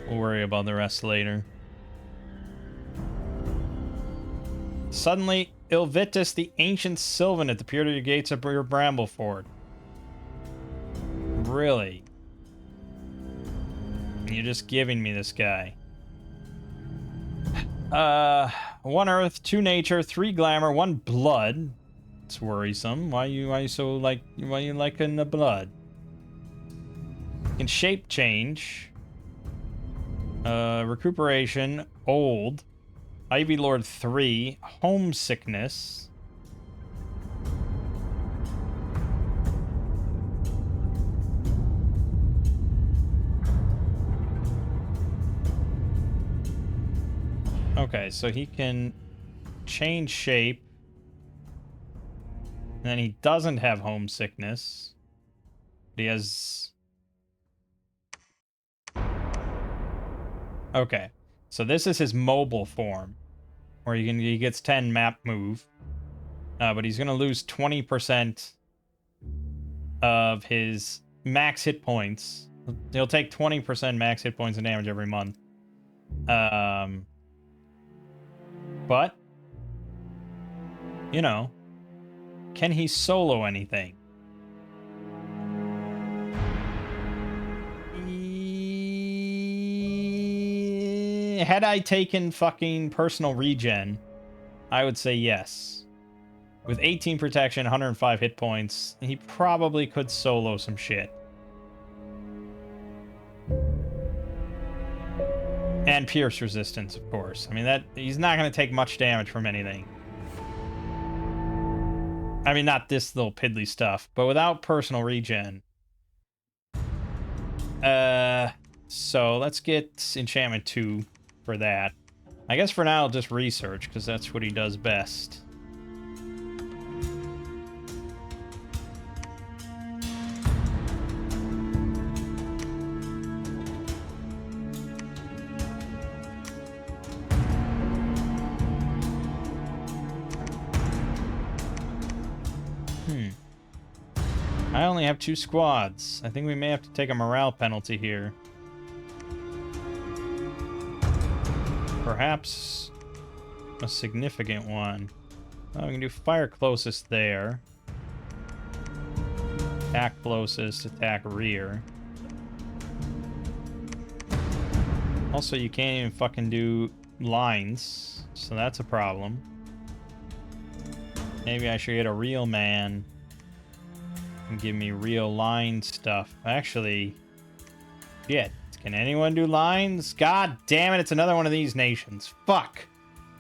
S1: We'll worry about the rest later. Suddenly, Ilvitus, the ancient Sylvan, at the pier to your gates of your Brambleford. Really? You're just giving me this guy. 1 Earth, 2 Nature, 3 Glamour, 1 Blood. It's worrisome. Why you liking the blood? You can shape change. Recuperation, old. Ivy Lord 3, homesickness. Okay, so he can change shape. And then he doesn't have homesickness. He has... okay, so this is his mobile form. Where he gets 10 map move. But he's going to lose 20% of his max hit points. He'll take 20% max hit points and damage every month. But, you know, can he solo anything? Had I taken fucking personal regen, I would say yes. With 18 protection, 105 hit points, he probably could solo some shit. And pierce resistance, of course. I mean, that he's not going to take much damage from anything. I mean, not this little piddly stuff, but without personal regen. So let's get enchantment 2 for that. I guess for now I'll just research, because that's what he does best. I only have 2 squads. I think we may have to take a morale penalty here. Perhaps a significant one. Well, we can do fire closest there. Attack closest, attack rear. Also, you can't even fucking do lines, so that's a problem. Maybe I should get a real man and give me real line stuff. Actually, shit. Can anyone do lines? God damn it, it's another one of these nations. Fuck.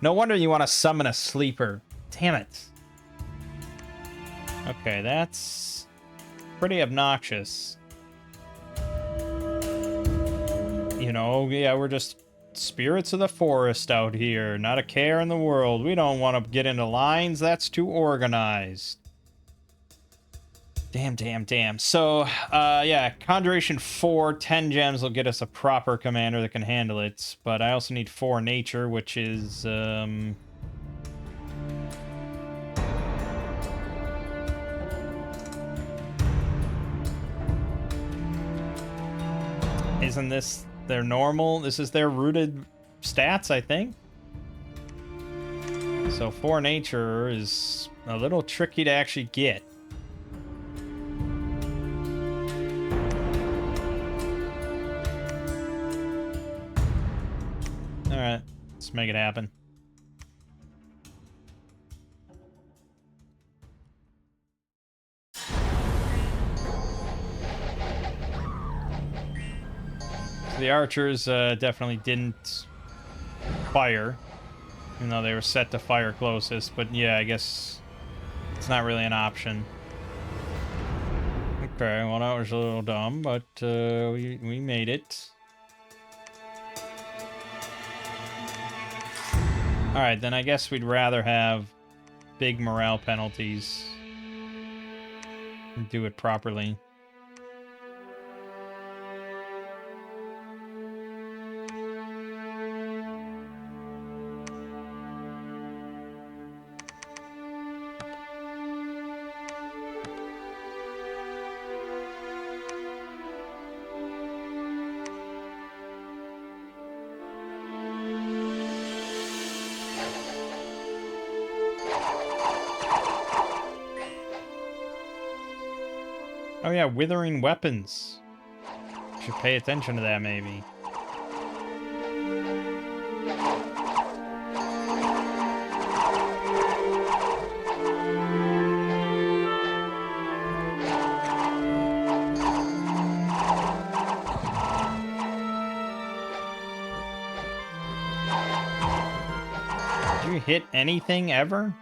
S1: No wonder you want to summon a sleeper. Damn it. Okay, that's pretty obnoxious. You know, yeah, we're just spirits of the forest out here. Not a care in the world. We don't want to get into lines. That's too organized. Damn, damn, damn. So, yeah, Conjuration 4, 10 gems will get us a proper commander that can handle it. But I also need 4 nature, which is, isn't this their normal? This is their rooted stats, I think. So 4 nature is a little tricky to actually get. Alright, let's make it happen. The archers definitely didn't fire, even though they were set to fire closest. But yeah, I guess it's not really an option. Okay, well that was a little dumb, but we made it. Alright, then I guess we'd rather have big morale penalties and do it properly. Oh yeah, withering weapons. Should pay attention to that, maybe. Did you hit anything ever?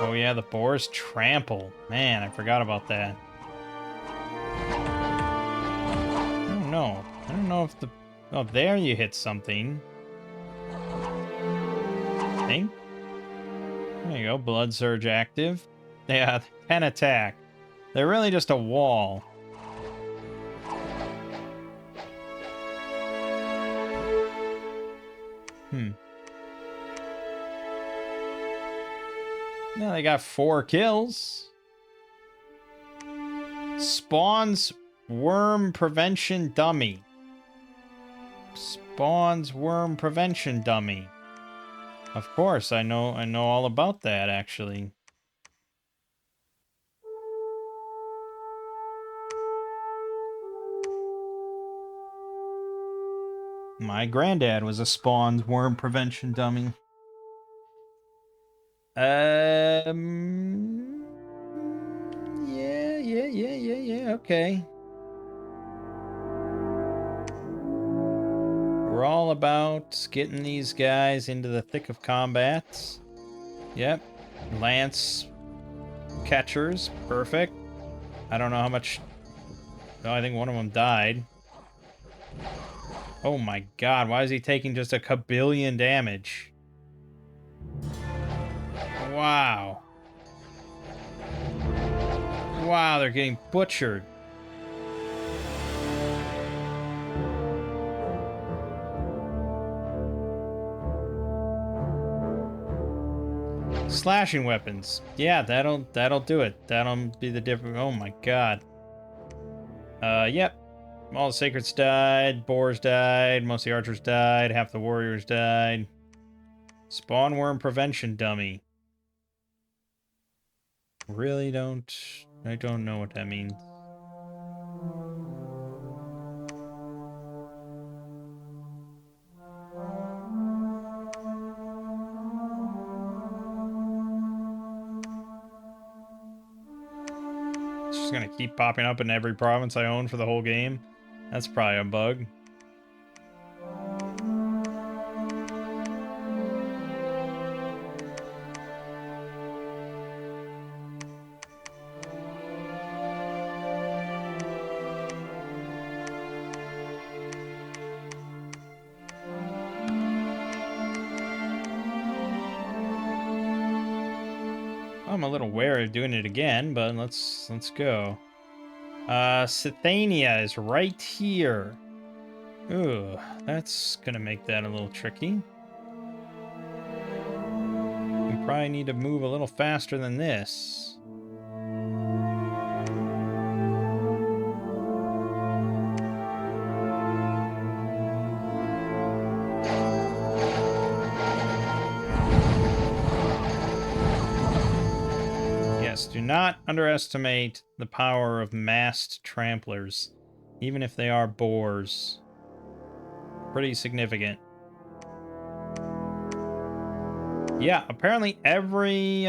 S1: Oh yeah, the boars trample. Man, I forgot about that. I don't know. I don't know if the... Oh, there you hit something. I think. There you go, blood surge active. Yeah, 10 attack. They're really just a wall. No, they got 4 kills. Spawns worm prevention dummy. Spawns worm prevention dummy. Of course, I know all about that, actually. My granddad was a spawns worm prevention dummy. Yeah, okay. We're all about getting these guys into the thick of combat. Yep. Lance catchers, perfect. I don't know how much... Oh, I think one of them died. Oh my god, why is he taking just a kabillion damage? Wow. Wow, they're getting butchered. slashing weapons. Yeah, that'll do it. That'll be the difference. Oh my god. Yep. All the sacreds died, boars died, most of the archers died, half the warriors died. Spawn worm prevention dummy. Really I don't know what that means. It's just gonna keep popping up in every province I own for the whole game. That's probably a bug. I'm a little wary of doing it again, but let's go. Sithania is right here. Ooh, that's gonna make that a little tricky. We probably need to move a little faster than this. Yes, do not underestimate the power of massed tramplers, even if they are boars. Pretty significant. Yeah, apparently every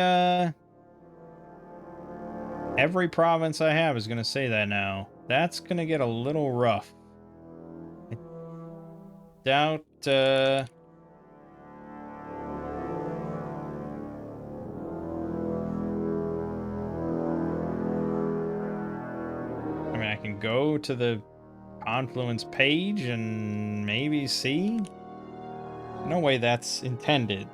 S1: province I have is gonna say that now. That's gonna get a little rough. I doubt, I mean, I can go to the Confluence page and maybe see? No way that's intended.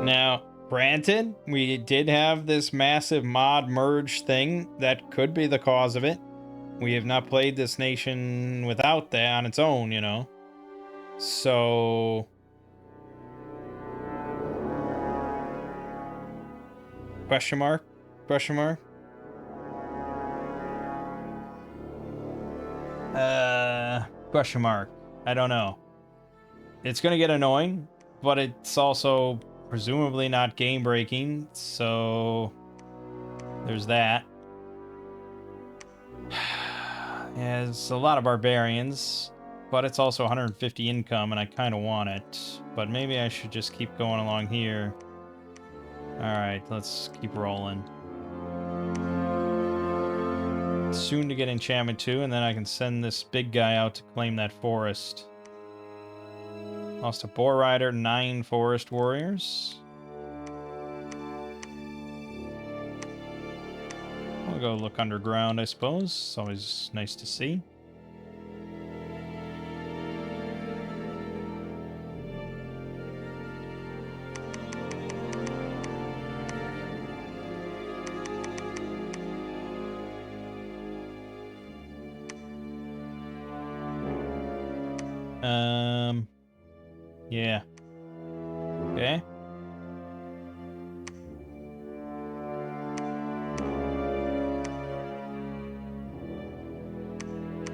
S1: Now, granted, we did have this massive mod merge thing that could be the cause of it. We have not played this nation without that on its own, you know. So... Question mark? Question mark? Question mark. I don't know. It's gonna get annoying, but it's also presumably not game breaking, so there's that. Yeah, it's a lot of barbarians, but it's also 150 income, and I kind of want it. But maybe I should just keep going along here. Alright, let's keep rolling. Soon to get enchantment 2, and then I can send this big guy out to claim that forest. Lost a boar rider, 9 forest warriors. We'll go look underground, I suppose. It's always nice to see. Yeah. Okay.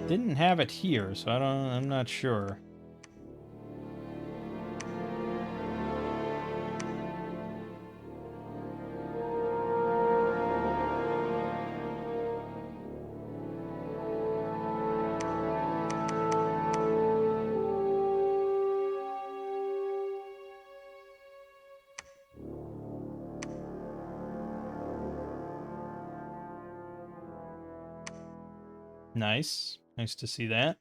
S1: Didn't have it here, so I'm not sure. Nice. Nice to see that.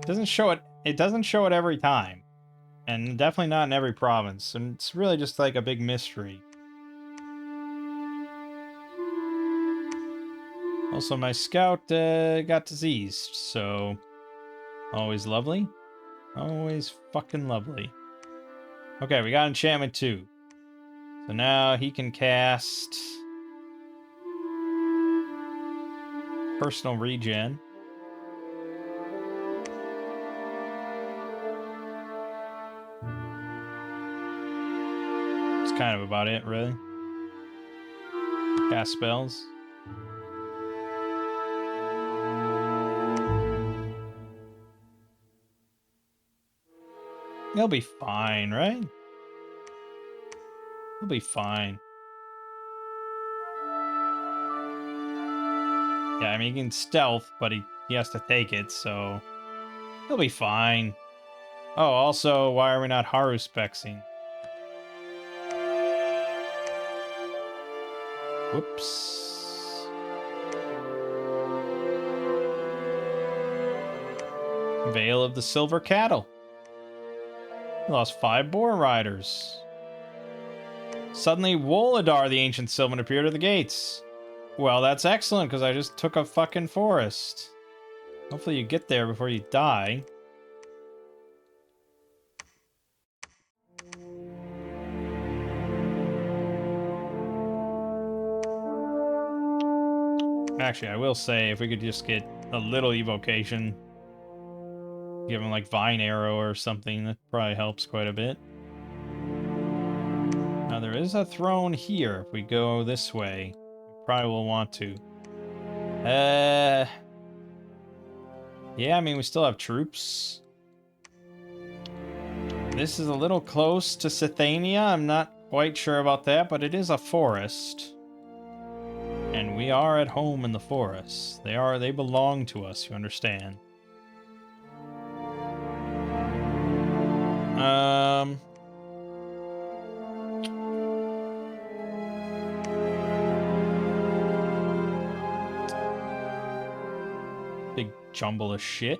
S1: Doesn't show it. It doesn't show it every time. And definitely not in every province. And it's really just like a big mystery. Also, my scout got diseased, so always lovely. Always fucking lovely. Okay, we got enchantment 2. So now he can cast personal regen. That's kind of about it, really. Cast spells. He'll be fine, right? He'll be fine. Yeah, I mean, he can stealth, but he has to take it, so he'll be fine. Oh, also, why are we not Haruspexing? Whoops. Veil of the Silver Cattle. We lost 5 boar riders. Suddenly, Wolodar, the ancient Sylvan, appeared at the gates. Well, that's excellent, because I just took a fucking forest. Hopefully you get there before you die. Actually, I will say, if we could just get a little evocation, give him like Vine Arrow or something, that probably helps quite a bit. Now, there is a throne here. If we go this way, we probably will want to. Yeah, I mean, we still have troops. This is a little close to Sithania. I'm not quite sure about that, but it is a forest. And we are at home in the forest. They belong to us, you understand. Big jumble of shit.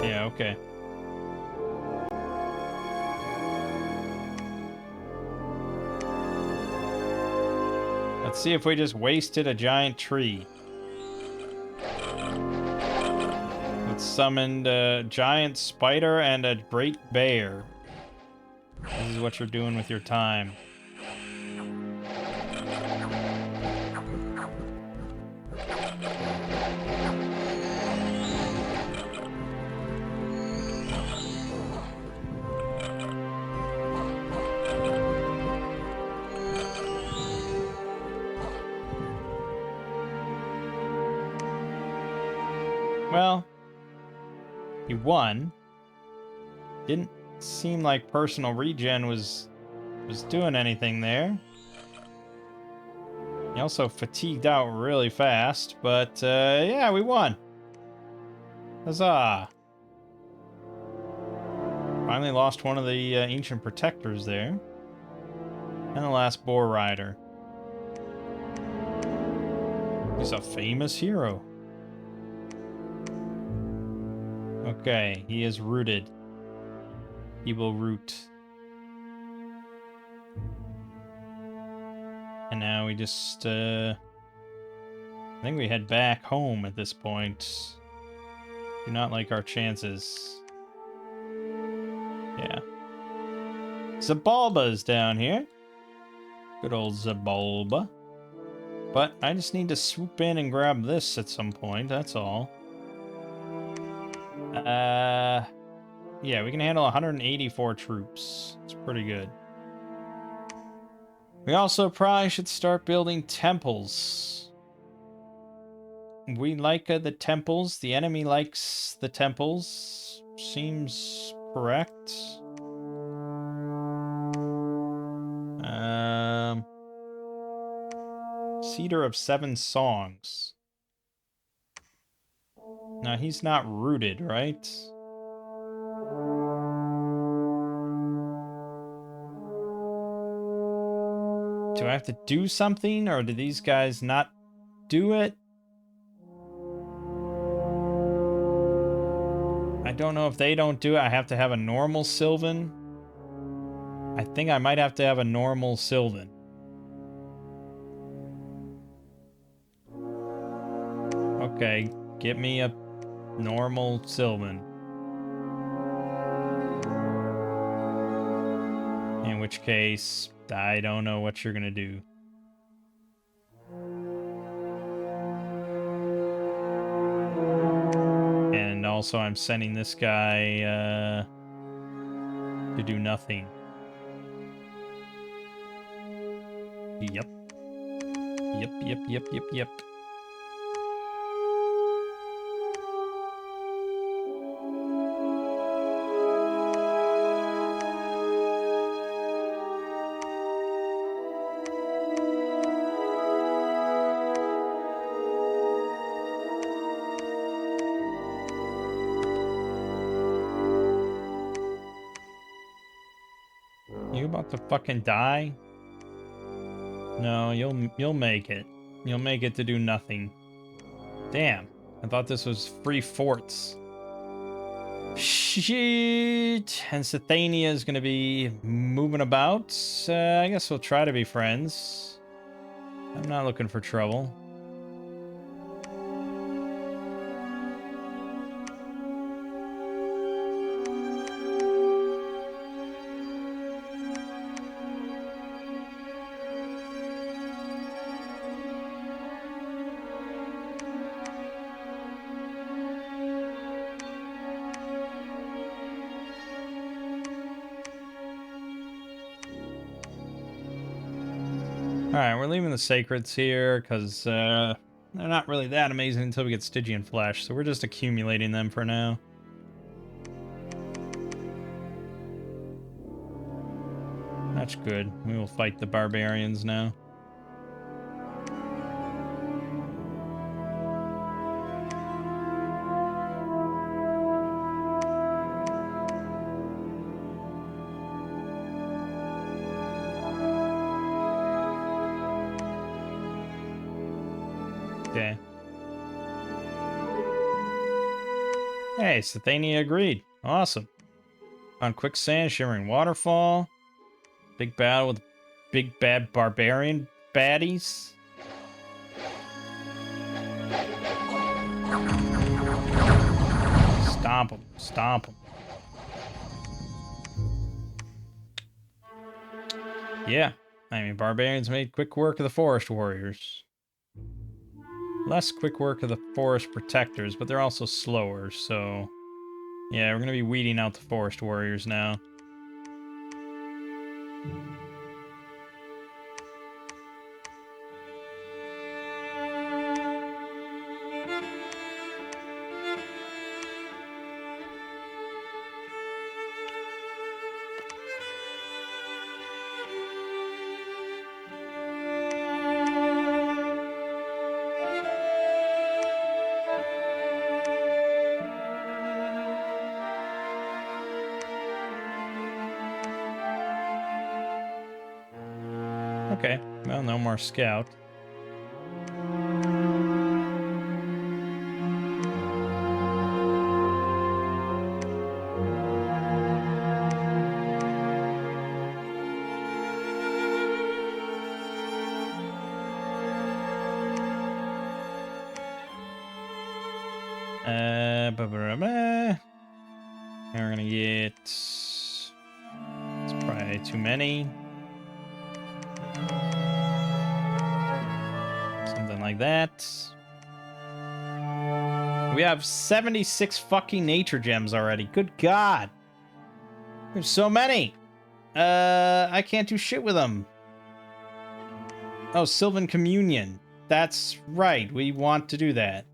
S1: Yeah, okay. Let's see if we just wasted a giant tree. Let's summon a giant spider and a great bear. This is what you're doing with your time. Well, he won. Didn't seem like personal regen was doing anything there. He also fatigued out really fast, but yeah, we won. Huzzah! Finally lost one of the ancient protectors there. And the last boar rider. He's a famous hero. Okay, he is rooted. He will root. And now we just, I think we head back home at this point. Do not like our chances. Yeah. Zabalba's down here. Good old Zabalba. But I just need to swoop in and grab this at some point, that's all. Yeah, we can handle 184 troops. It's pretty good. We also probably should start building temples. We like the temples. The enemy likes the temples. Seems correct. Cedar of 7 Songs. Now, he's not rooted, right? Do I have to do something, or do these guys not do it? I don't know if they don't do it. I have to have a normal Sylvan. I think I might have to have a normal Sylvan. Okay, get me a normal Sylvan. In which case, I don't know what you're gonna do. And also I'm sending this guy to do nothing. Yep. Yep. You about to fucking die? No, you'll make it. You'll make it to do nothing. Damn. I thought this was free forts. Shit. And Sathania is gonna be moving about. I guess we'll try to be friends. I'm not looking for trouble. Alright, we're leaving the Sacreds here, because they're not really that amazing until we get Stygian Flesh, so we're just accumulating them for now. That's good. We will fight the barbarians now. Okay. Hey, Sathania agreed. Awesome. On Quicksand, Shimmering Waterfall. Big battle with big bad barbarian baddies. Stomp them. Stomp them. Yeah. I mean, barbarians made quick work of the forest warriors. Less quick work of the forest protectors, but they're also slower, so... Yeah, we're gonna be weeding out the forest warriors now. Okay, well, no more scout. And we're gonna get... It's probably too many. Something like that. We have 76 fucking nature gems already. Good God. There's so many. I can't do shit with them. Oh, Sylvan Communion. That's right. We want to do that.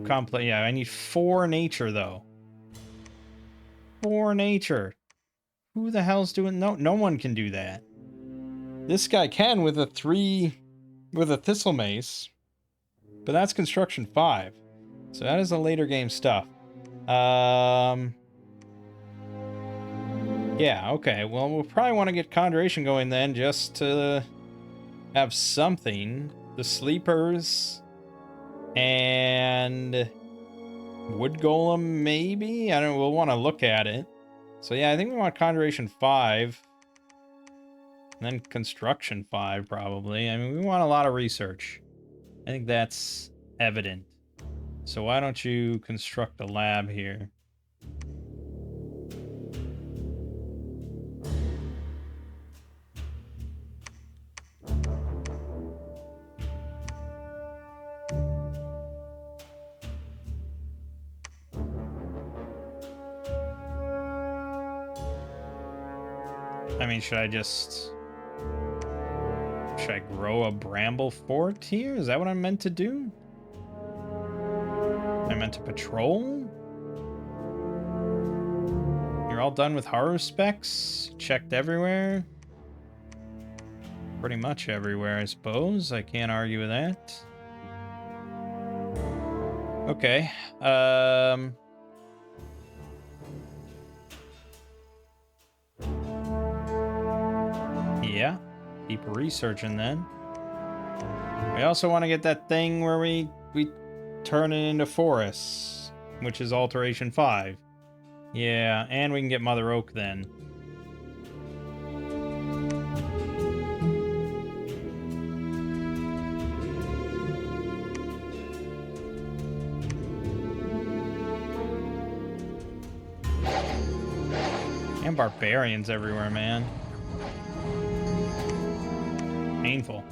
S1: Complex. Yeah, I need 4 nature, though. 4 nature. Who the hell's doing... No one can do that. This guy can with a 3... With a Thistle Mace. But that's Construction 5. So that is a later game stuff. Yeah, okay. Well, we'll probably want to get Conjuration going then, just to have something. The Sleepers... And... Wood Golem, maybe? I don't know. We'll want to look at it. So yeah, I think we want Conjuration 5. And then Construction 5, probably. I mean, we want a lot of research. I think that's evident. So why don't you construct a lab here? I mean, should I grow a bramble fort here? Is that what I'm meant to do? I meant to patrol? You're all done with horror specs? Checked everywhere? Pretty much everywhere, I suppose. I can't argue with that. Okay. Yeah. Keep researching then. We also want to get that thing where we turn it into forests, which is Alteration 5. Yeah, and we can get Mother Oak then. And barbarians everywhere, man. Painful.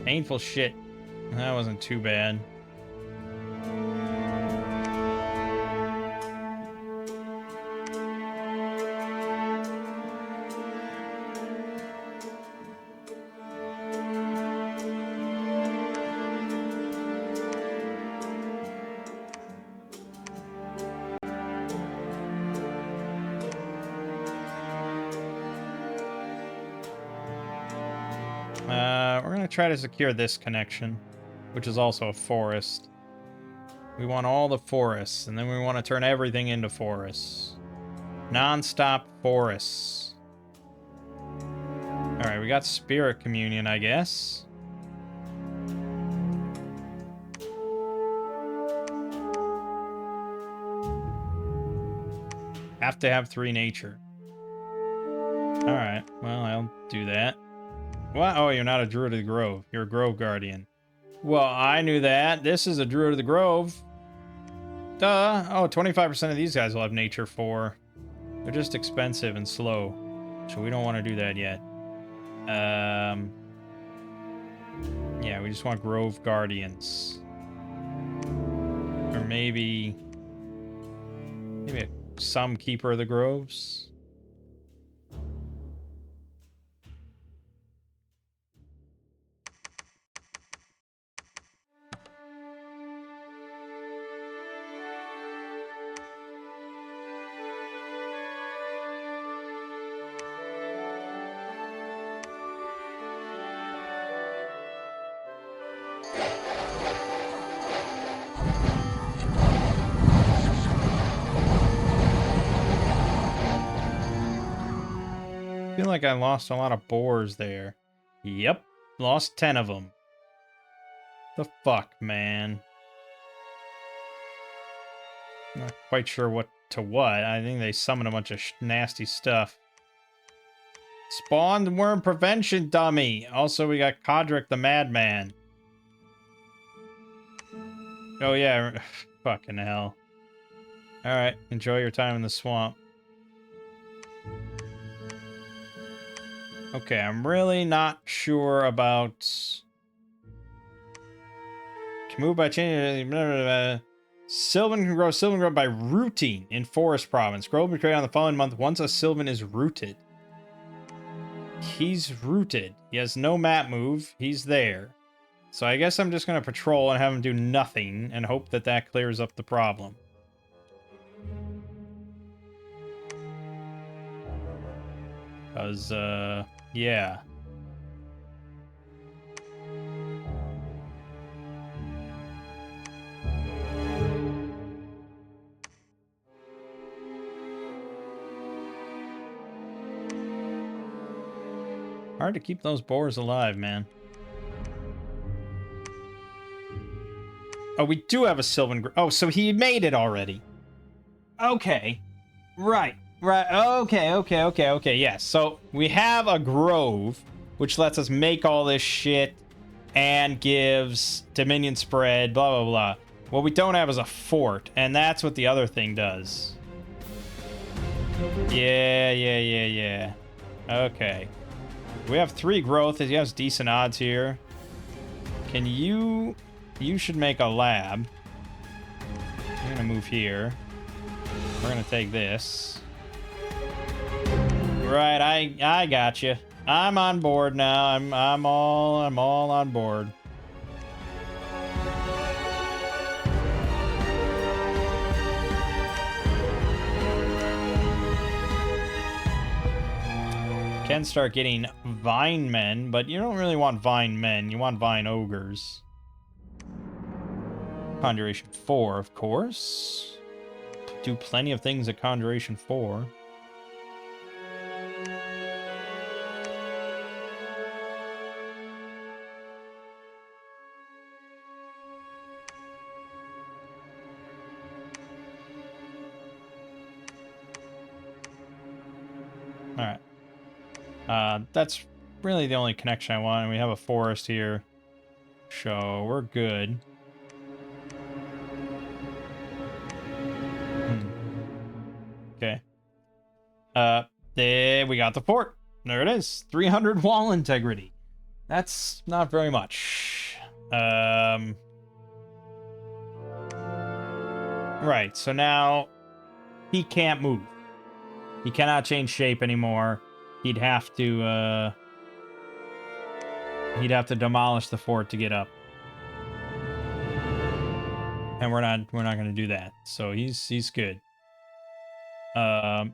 S1: Painful shit. That wasn't too bad. We're gonna try to secure this connection, which is also a forest. We want all the forests, and then we want to turn everything into forests. Non-stop forests. Alright, we got Spirit Communion, I guess. Have to have 3 nature. Alright, well, I'll do that. What? Oh, you're not a Druid of the Grove. You're a Grove Guardian. Well, I knew that. This is a Druid of the Grove. Duh. Oh, 25% of these guys will have Nature 4. They're just expensive and slow. So we don't want to do that yet. Yeah, we just want Grove Guardians. Or maybe some Keeper of the Groves. I feel like I lost a lot of boars there. Yep, lost 10 of them. The fuck, man. Not quite sure what to what. I think they summoned a bunch of nasty stuff. Spawned worm prevention dummy. Also, we got Kodrick the Madman. Oh yeah, fucking hell. Alright, enjoy your time in the swamp. Okay, I'm really not sure about... Can move by changing... Sylvan can grow Sylvan growth by rooting in Forest Province. Growth will be created on the following month once a Sylvan is rooted. He's rooted. He has no map move. He's there. So I guess I'm just going to patrol and have him do nothing and hope that that clears up the problem. Because, yeah. Hard to keep those boars alive, man. Oh, we do have a Sylvan Grove. Oh, so he made it already. Okay. Right. Okay. Yes. So we have a grove, which lets us make all this shit and gives Dominion spread, blah, blah, blah. What we don't have is a fort, and that's what the other thing does. Yeah. Okay. We have 3 growth. He has decent odds here. Can you... You should make a lab. You're gonna move here. We're gonna take this. Right, I got you. I'm on board now. I'm all on board. Can start getting vine men, but you don't really want vine men. You want vine ogres. Conjuration 4, of course. Do plenty of things at Conjuration 4. Alright. That's really the only connection I want. And we have a forest here. So we're good. Okay. There we got the fort. There it is. 300 wall integrity. That's not very much. Right, so now he can't move. He cannot change shape anymore. He'd have to demolish the fort to get up. And we're not going to do that. So he's good.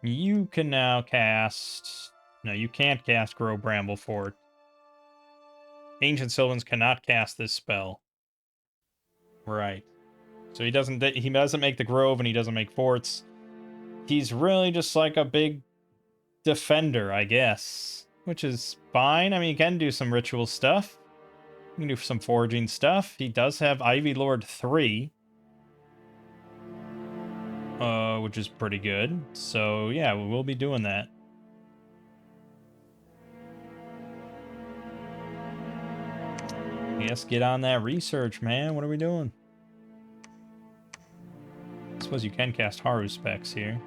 S1: You can now cast... No, you can't cast Grow Bramble Fort. Ancient Sylvans cannot cast this spell. Right. So he doesn't make the grove and he doesn't make forts. He's really just like a big defender, I guess. Which is fine. I mean, he can do some ritual stuff. He can do some foraging stuff. He does have Ivy Lord 3. Which is pretty good. So, yeah, we will be doing that. Yes, get on that research, man. What are we doing? I suppose you can cast Haru specs here.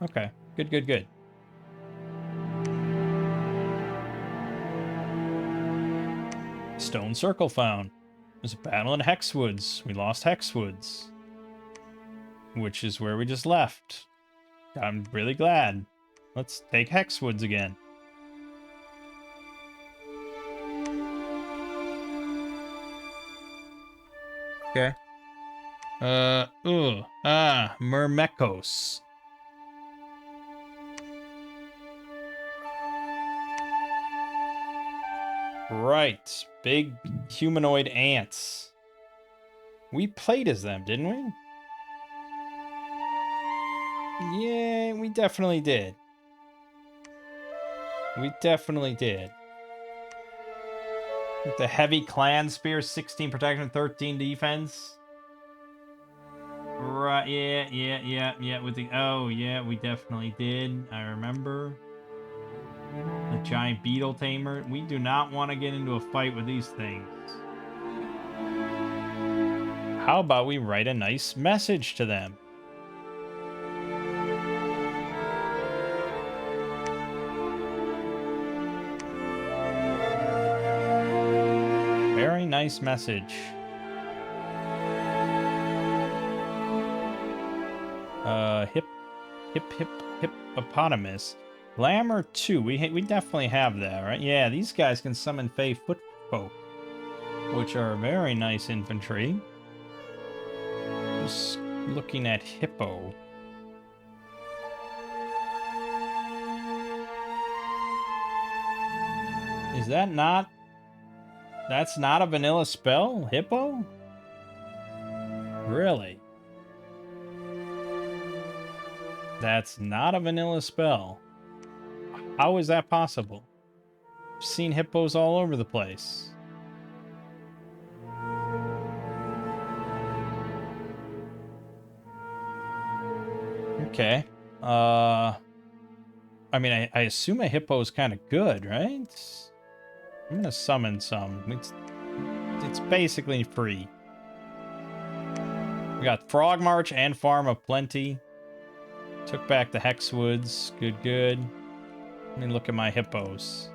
S1: Okay. Good. Stone Circle found. There's a battle in Hexwoods. We lost Hexwoods. Which is where we just left. I'm really glad. Let's take Hexwoods again. Okay. Myrmekos. Right. Big humanoid ants. We played as them, didn't we? Yeah, we definitely did. With the heavy clan spear, 16 protection, 13 defense. Right, yeah. With the... Oh, yeah, we definitely did. I remember. The giant beetle tamer. We do not want to get into a fight with these things. How about we write a nice message to them? Very nice message. Hippopotamus. Glamour 2. We definitely have that, right? Yeah, these guys can summon Fey Footfolk, which are very nice infantry. Just looking at Hippo. Is that not... That's not a vanilla spell? Hippo? Really? That's not a vanilla spell. How is that possible? seen hippos all over the place. Okay. I mean, I assume a hippo is kind of good, right? I'm gonna summon some. It's basically free. We got Frog March and Farm of Plenty. Took back the Hexwoods. Good, good. Let me look at my hippos.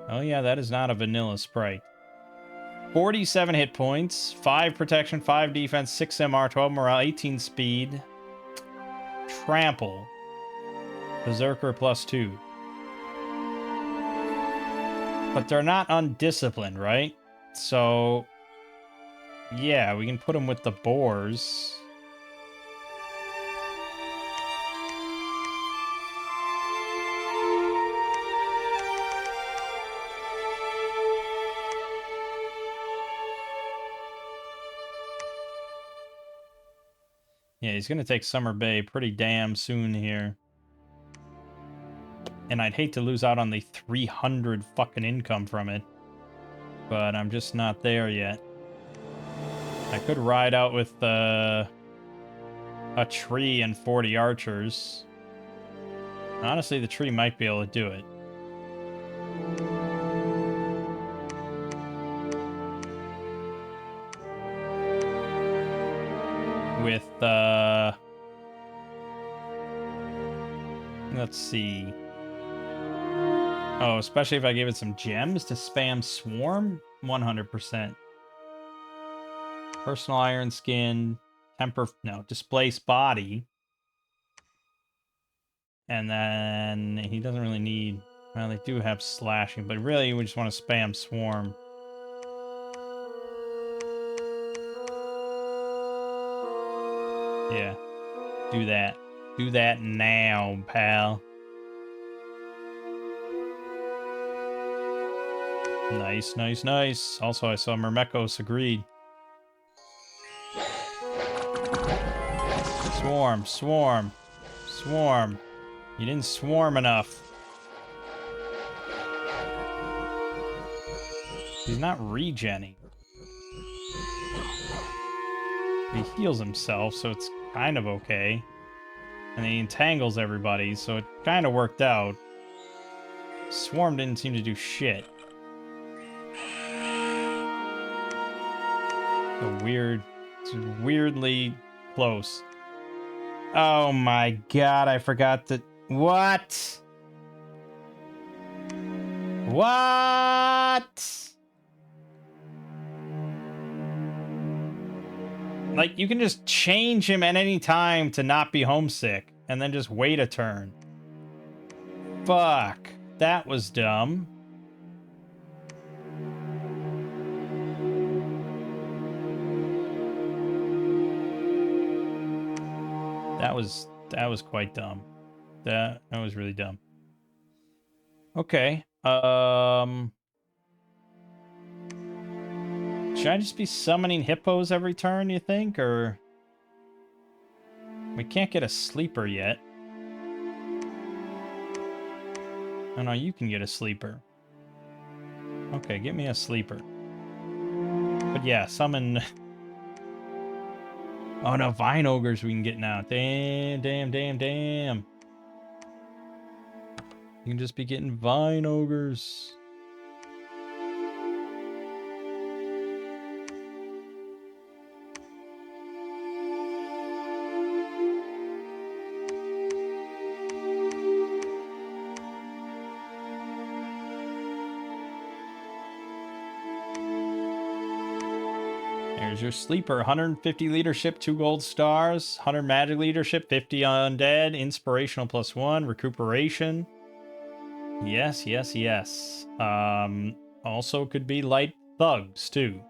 S1: Oh yeah, that is not a vanilla sprite. 47 hit points, 5 protection, 5 defense, 6 MR, 12 morale, 18 speed. Trample. Berserker +2. But they're not undisciplined, right? So, yeah, we can put them with the boars. Yeah, he's gonna take Summer Bay pretty damn soon here. And I'd hate to lose out on the 300 fucking income from it. But I'm just not there yet. I could ride out with a tree and 40 archers. Honestly, the tree might be able to do it. With, let's see. Oh, especially if I gave it some gems to spam Swarm? 100%. Personal Iron Skin, Displace Body. And then he doesn't really need... Well, they do have Slashing, but really we just want to spam Swarm. Yeah. Do that. Do that now, pal. Nice, nice, nice. Also, I saw Myrmekos agreed. Swarm, swarm, swarm. You didn't swarm enough. He's not regenning. He heals himself, so it's kind of okay. And he entangles everybody, so it kind of worked out. Swarm didn't seem to do shit. It's weirdly close. Oh my god, I forgot that. What? What? Like, you can just change him at any time to not be homesick, and then just wait a turn. Fuck. That was dumb. That was quite dumb. That was really dumb. Okay. Should I just be summoning hippos every turn, you think? Or... We can't get a sleeper yet. Oh no, you can get a sleeper. Okay, get me a sleeper. But yeah, summon... Oh no, Vine Ogres we can get now. Damn, damn, damn, damn. You can just be getting Vine Ogres. There's your sleeper. 150 leadership, 2 gold stars. 100 magic leadership, 50 undead. Inspirational +1. Recuperation. Yes, yes, yes. Also could be light thugs, too.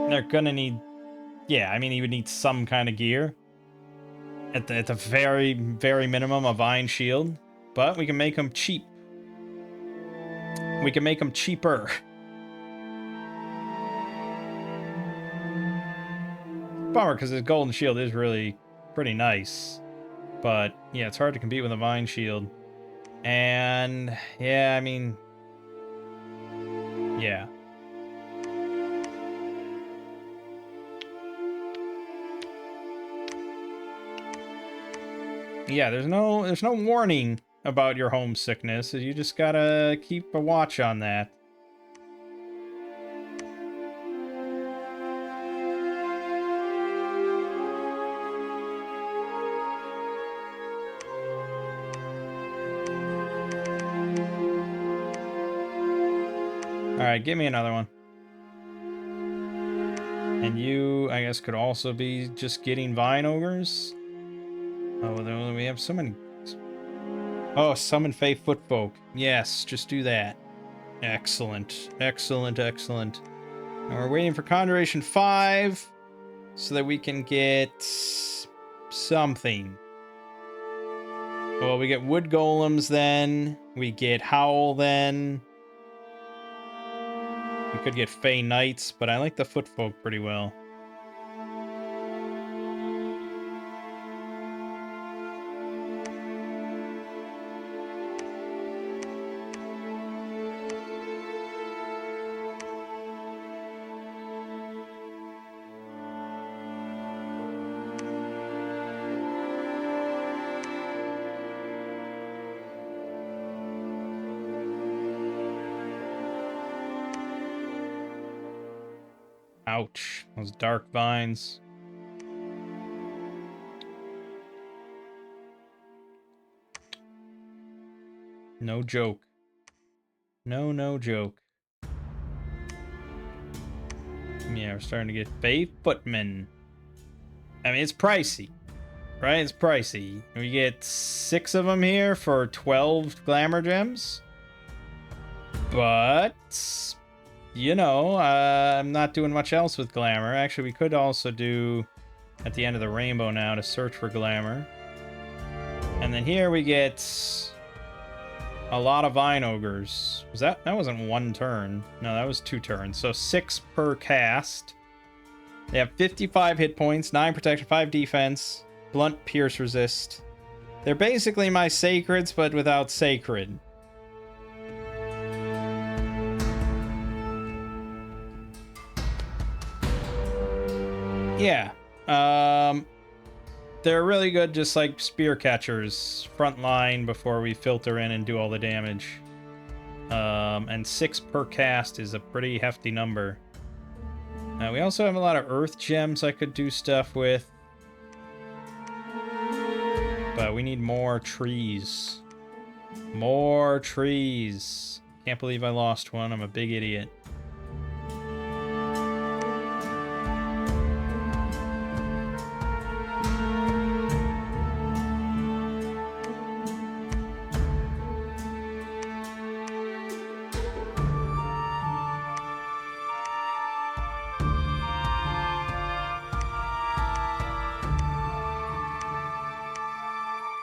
S1: They're gonna need... Yeah, I mean, he would need some kind of gear. At the very, very minimum, a Vine Shield. But we can make them cheap. We can make them cheaper. Bummer, because his golden shield is really pretty nice. But, yeah, it's hard to compete with a Vine Shield. And yeah, I mean, yeah. Yeah, there's no warning about your homesickness. You just gotta keep a watch on that. Alright, give me another one. And you, I guess, could also be just getting vine ogres. Oh, then we have so many. Oh, summon Fey Footfolk. Yes, just do that. Excellent. Excellent, excellent. And we're waiting for Conjuration 5 so that we can get something. Well, we get Wood Golems then. We get Howl then. We could get Fey Knights, but I like the Footfolk pretty well. Ouch. Those dark vines. No joke. No joke. Yeah, we're starting to get Fey Footmen. I mean, it's pricey. Right? It's pricey. We get 6 of them here for 12 glamour gems. But, you know, I'm not doing much else with glamour. Actually, we could also do at the end of the rainbow now to search for glamour. And then here we get a lot of vine ogres. That wasn't one turn. No, that was 2 turns. So 6 per cast. They have 55 hit points, 9 protection, 5 defense, blunt pierce resist. They're basically my sacreds, but without sacred. Yeah. They're really good, just like spear catchers. Front line before we filter in and do all the damage. And 6 per cast is a pretty hefty number. We also have a lot of earth gems I could do stuff with. But we need more trees. More trees. Can't believe I lost one. I'm a big idiot.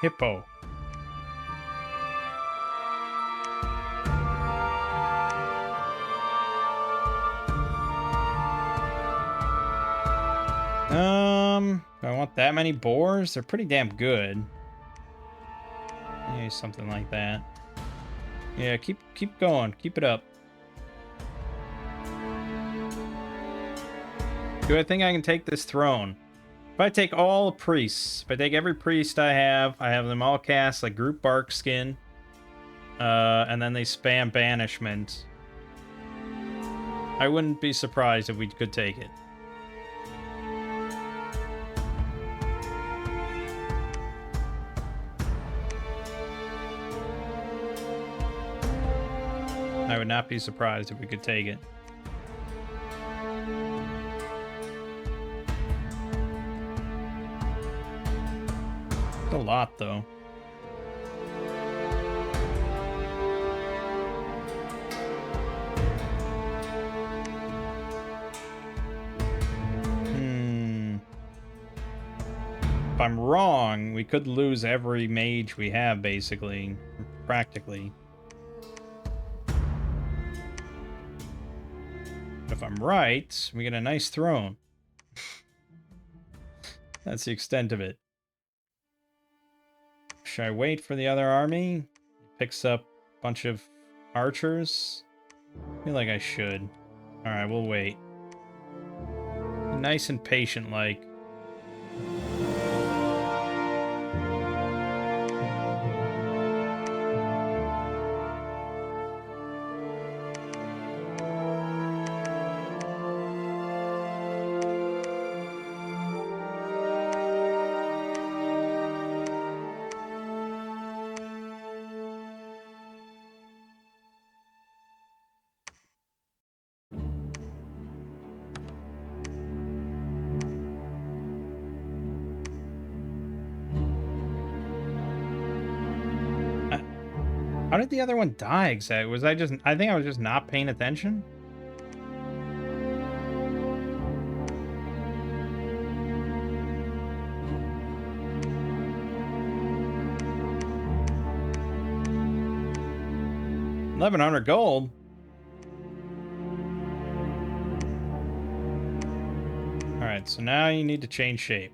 S1: Hippo. Do I want that many boars? They're pretty damn good. Maybe something like that. Yeah, keep going. Keep it up. Do I think I can take this throne? If I take all priests, if I take every priest I have them all cast like group bark skin, and then they spam banishment, I wouldn't be surprised if we could take it. I would not be surprised if we could take it. It's a lot, though. If I'm wrong, we could lose every mage we have, basically. Practically. If I'm right, we get a nice throne. That's the extent of it. Should I wait for the other army? picks up a bunch of archers? I feel like I should. Alright, we'll wait. Nice and patient like. How did the other one die exactly? Was I think I was just not paying attention? $1,100 gold. Alright, so now you need to change shape.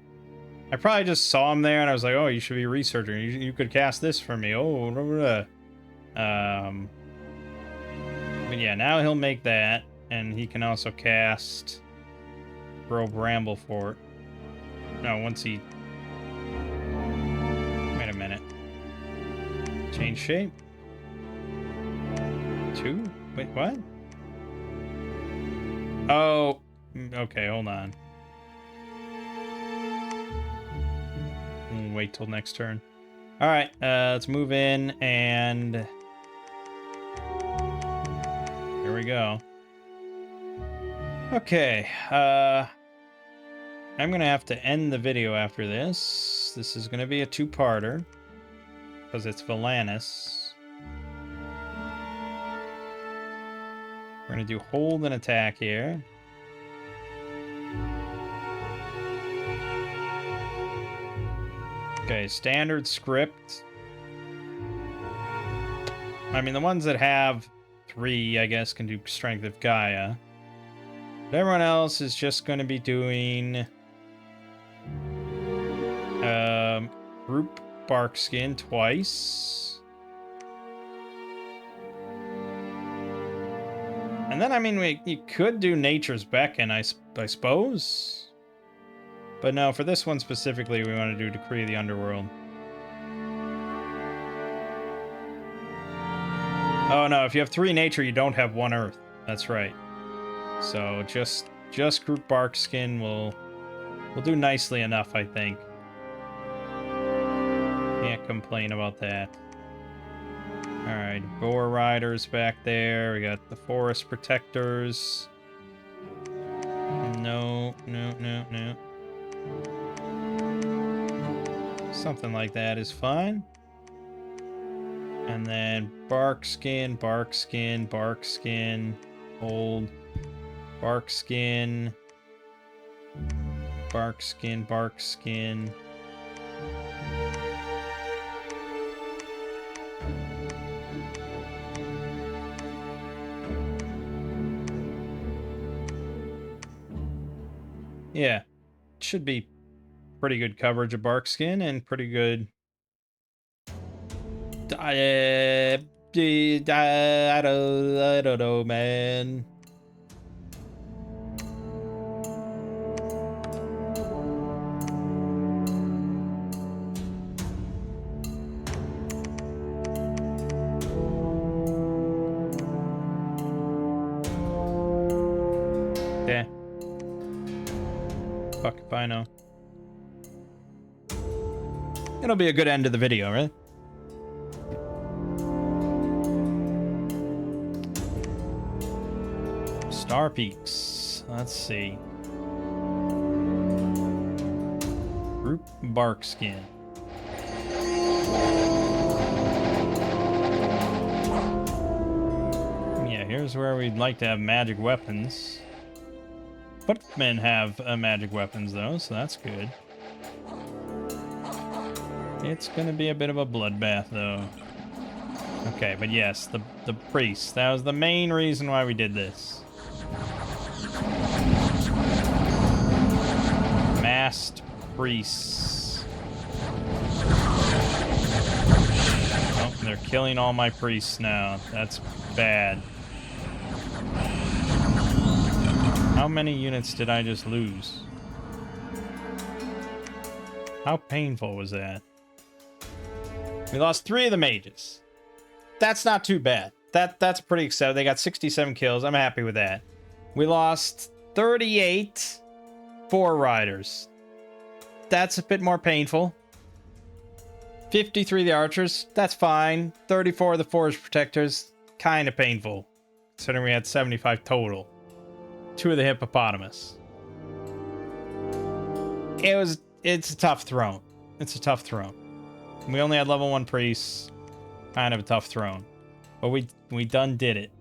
S1: I probably just saw him there and I was like, oh, you should be researching. You could cast this for me. Oh, blah, blah, blah. But yeah, now he'll make that, and he can also cast Grow Bramblefort. No, once he... Wait a minute. Change shape? 2? Wait, what? Oh, okay, hold on. We'll wait till next turn. Alright, let's move in, and... Here we go. Okay, I'm gonna have to end the video after this. This is gonna be a two-parter, because it's Valanus. We're gonna do hold and attack here. Okay, standard script. I mean, the ones that have 3, I guess, can do Strength of Gaia. But everyone else is just going to be doing group Barkskin twice. And then, I mean, you could do Nature's Beckon, I suppose. But no, for this one specifically, we want to do Decree of the Underworld. Oh no, if you have 3 nature, you don't have 1 earth. That's right. So just group Barkskin will do nicely enough, I think. Can't complain about that. Alright, Boar Riders back there. We got the Forest Protectors. No. Something like that is fine. And then Barkskin, hold, Barkskin. Yeah, should be pretty good coverage of Barkskin and pretty good. I don't know, man. Yeah. Fuck if I know. It'll be a good end to the video, right? Star Peaks. Let's see. Group Barkskin. Yeah, here's where we'd like to have magic weapons. Footmen have magic weapons though, so that's good. It's gonna be a bit of a bloodbath though. Okay, but yes, the priest. That was the main reason why we did this. Masked priests. Oh, they're killing all my priests now. That's bad. How many units did I just lose? How painful was that? We lost 3 of the mages. That's not too bad. That's pretty acceptable. They got 67 kills. I'm happy with that. We lost 38 4 riders. That's a bit more painful. 53 of the archers. That's fine. 34 of the forest protectors. Kind of painful, considering we had 75 total. 2 of the hippopotamus. It's a tough throne. It's a tough throne. We only had level 1 priests. Kind of a tough throne. But we done did it.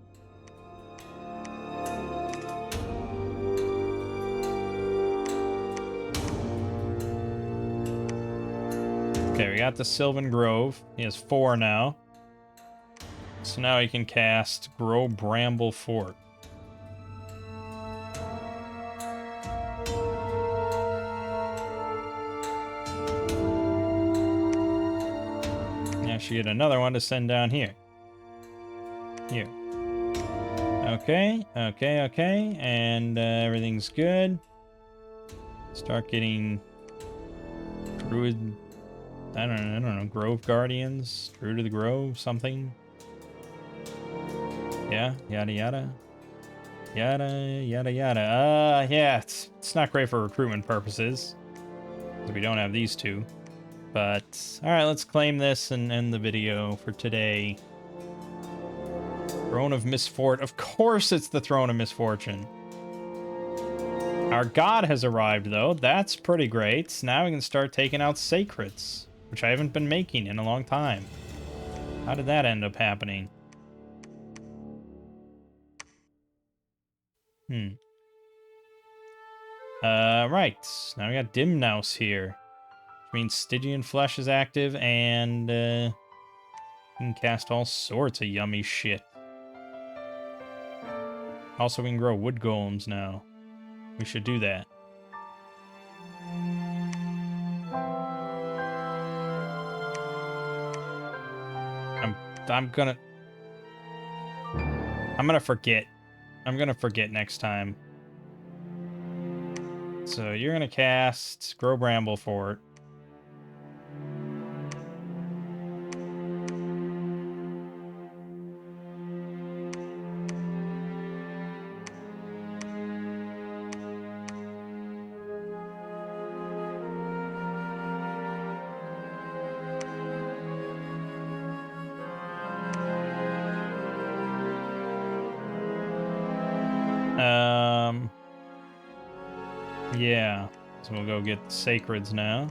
S1: Okay, we got the Sylvan Grove. He has 4 now. So now he can cast Grow Bramble Fort. Now she get another one to send down here. Here. Okay, and everything's good. Start getting Druid... I don't know, Grove Guardians, Druid of the Grove, something. Yeah, yada yada. Yada yada yada. Yeah, it's not great for recruitment purposes. So we don't have these 2. But alright, let's claim this and end the video for today. Throne of Misfortune. Of course it's the Throne of Misfortune. Our god has arrived though. That's pretty great. Now we can start taking out sacreds, which I haven't been making in a long time. How did that end up happening? Right. Now we got Dimnaus here. Which means Stygian Flesh is active, and we can cast all sorts of yummy shit. Also, we can grow wood golems now. We should do that. I'm gonna forget. I'm gonna forget next time. So you're gonna cast Grow Bramble Fort. Yeah. So we'll go get the sacreds now.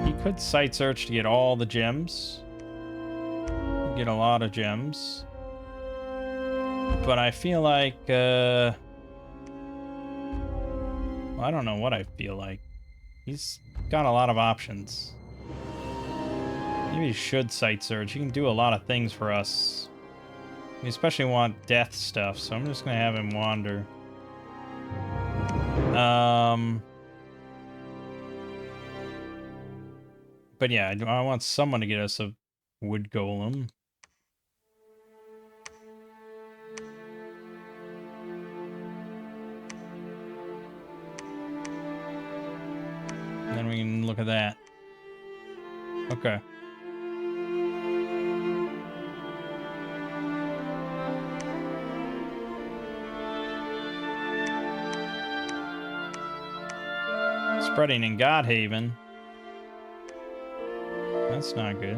S1: He could site search to get all the gems. Get a lot of gems. But I feel like, I don't know what I feel like. He's got a lot of options. Maybe he should site search. He can do a lot of things for us. We especially want death stuff, so I'm just gonna have him wander. But yeah, I want someone to get us a wood golem. Then we can look at that. Okay. Spreading in Godhaven. That's not good.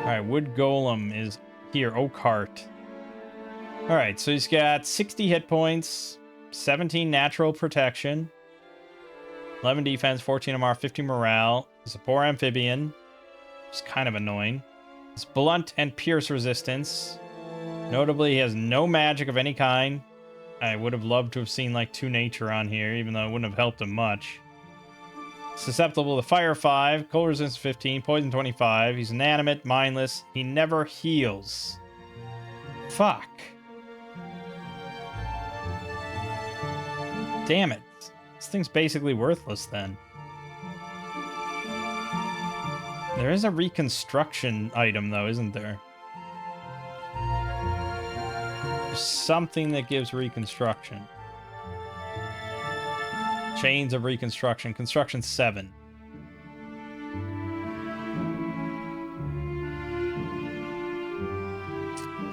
S1: Alright, Wood Golem is here. Oakheart. Alright, so he's got 60 hit points, 17 natural protection, 11 defense, 14 MR, 50 morale. He's a poor amphibian. It's kind of annoying. It's blunt and pierce resistance. Notably, he has no magic of any kind. I would have loved to have seen like 2 nature on here, even though it wouldn't have helped him much. Susceptible to fire 5, cold resistance 15, poison 25. He's inanimate, mindless. He never heals. Fuck. Damn it. This thing's basically worthless then. There is a reconstruction item though, isn't there? There's something that gives reconstruction. Chains of reconstruction. Construction 7.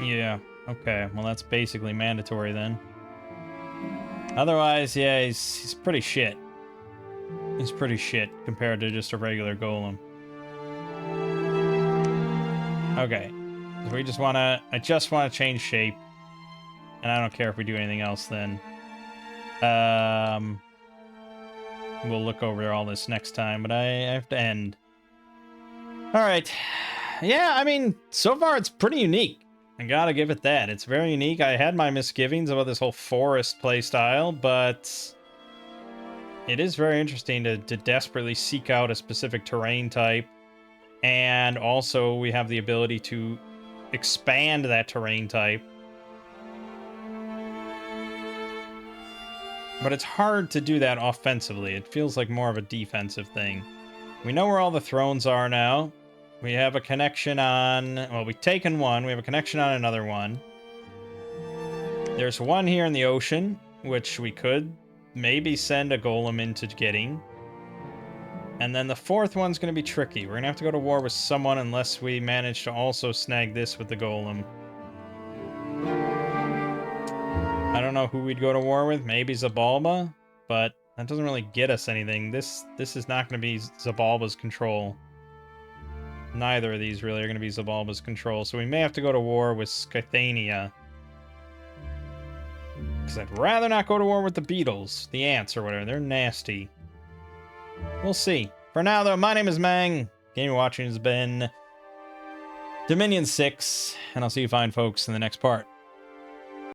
S1: Yeah, okay. Well, that's basically mandatory then. Otherwise, yeah, he's pretty shit. He's pretty shit compared to just a regular golem. Okay. So we just wanna... I just want to change shape. And I don't care if we do anything else then. We'll look over all this next time, but I have to end. Alright. Yeah, I mean, so far it's pretty unique. I gotta give it that. It's very unique. I had my misgivings about this whole forest playstyle, but it is very interesting to desperately seek out a specific terrain type. And also we have the ability to expand that terrain type. But it's hard to do that offensively. It feels like more of a defensive thing. We know where all the thrones are now. We have a connection on... Well, we've taken one. We have a connection on another one. There's one here in the ocean, which we could maybe send a golem into getting. And then the fourth one's going to be tricky. We're going to have to go to war with someone unless we manage to also snag this with the golem. I don't know who we'd go to war with. Maybe Zabalba, but that doesn't really get us anything. This is not going to be Zabalba's control. Neither of these really are going to be Zabalba's control, so we may have to go to war with Scythania. Because I'd rather not go to war with the beetles, the ants or whatever. They're nasty. We'll see. For now, though, my name is Mangg. Game you're watching has been Dominion 6, and I'll see you fine folks in the next part.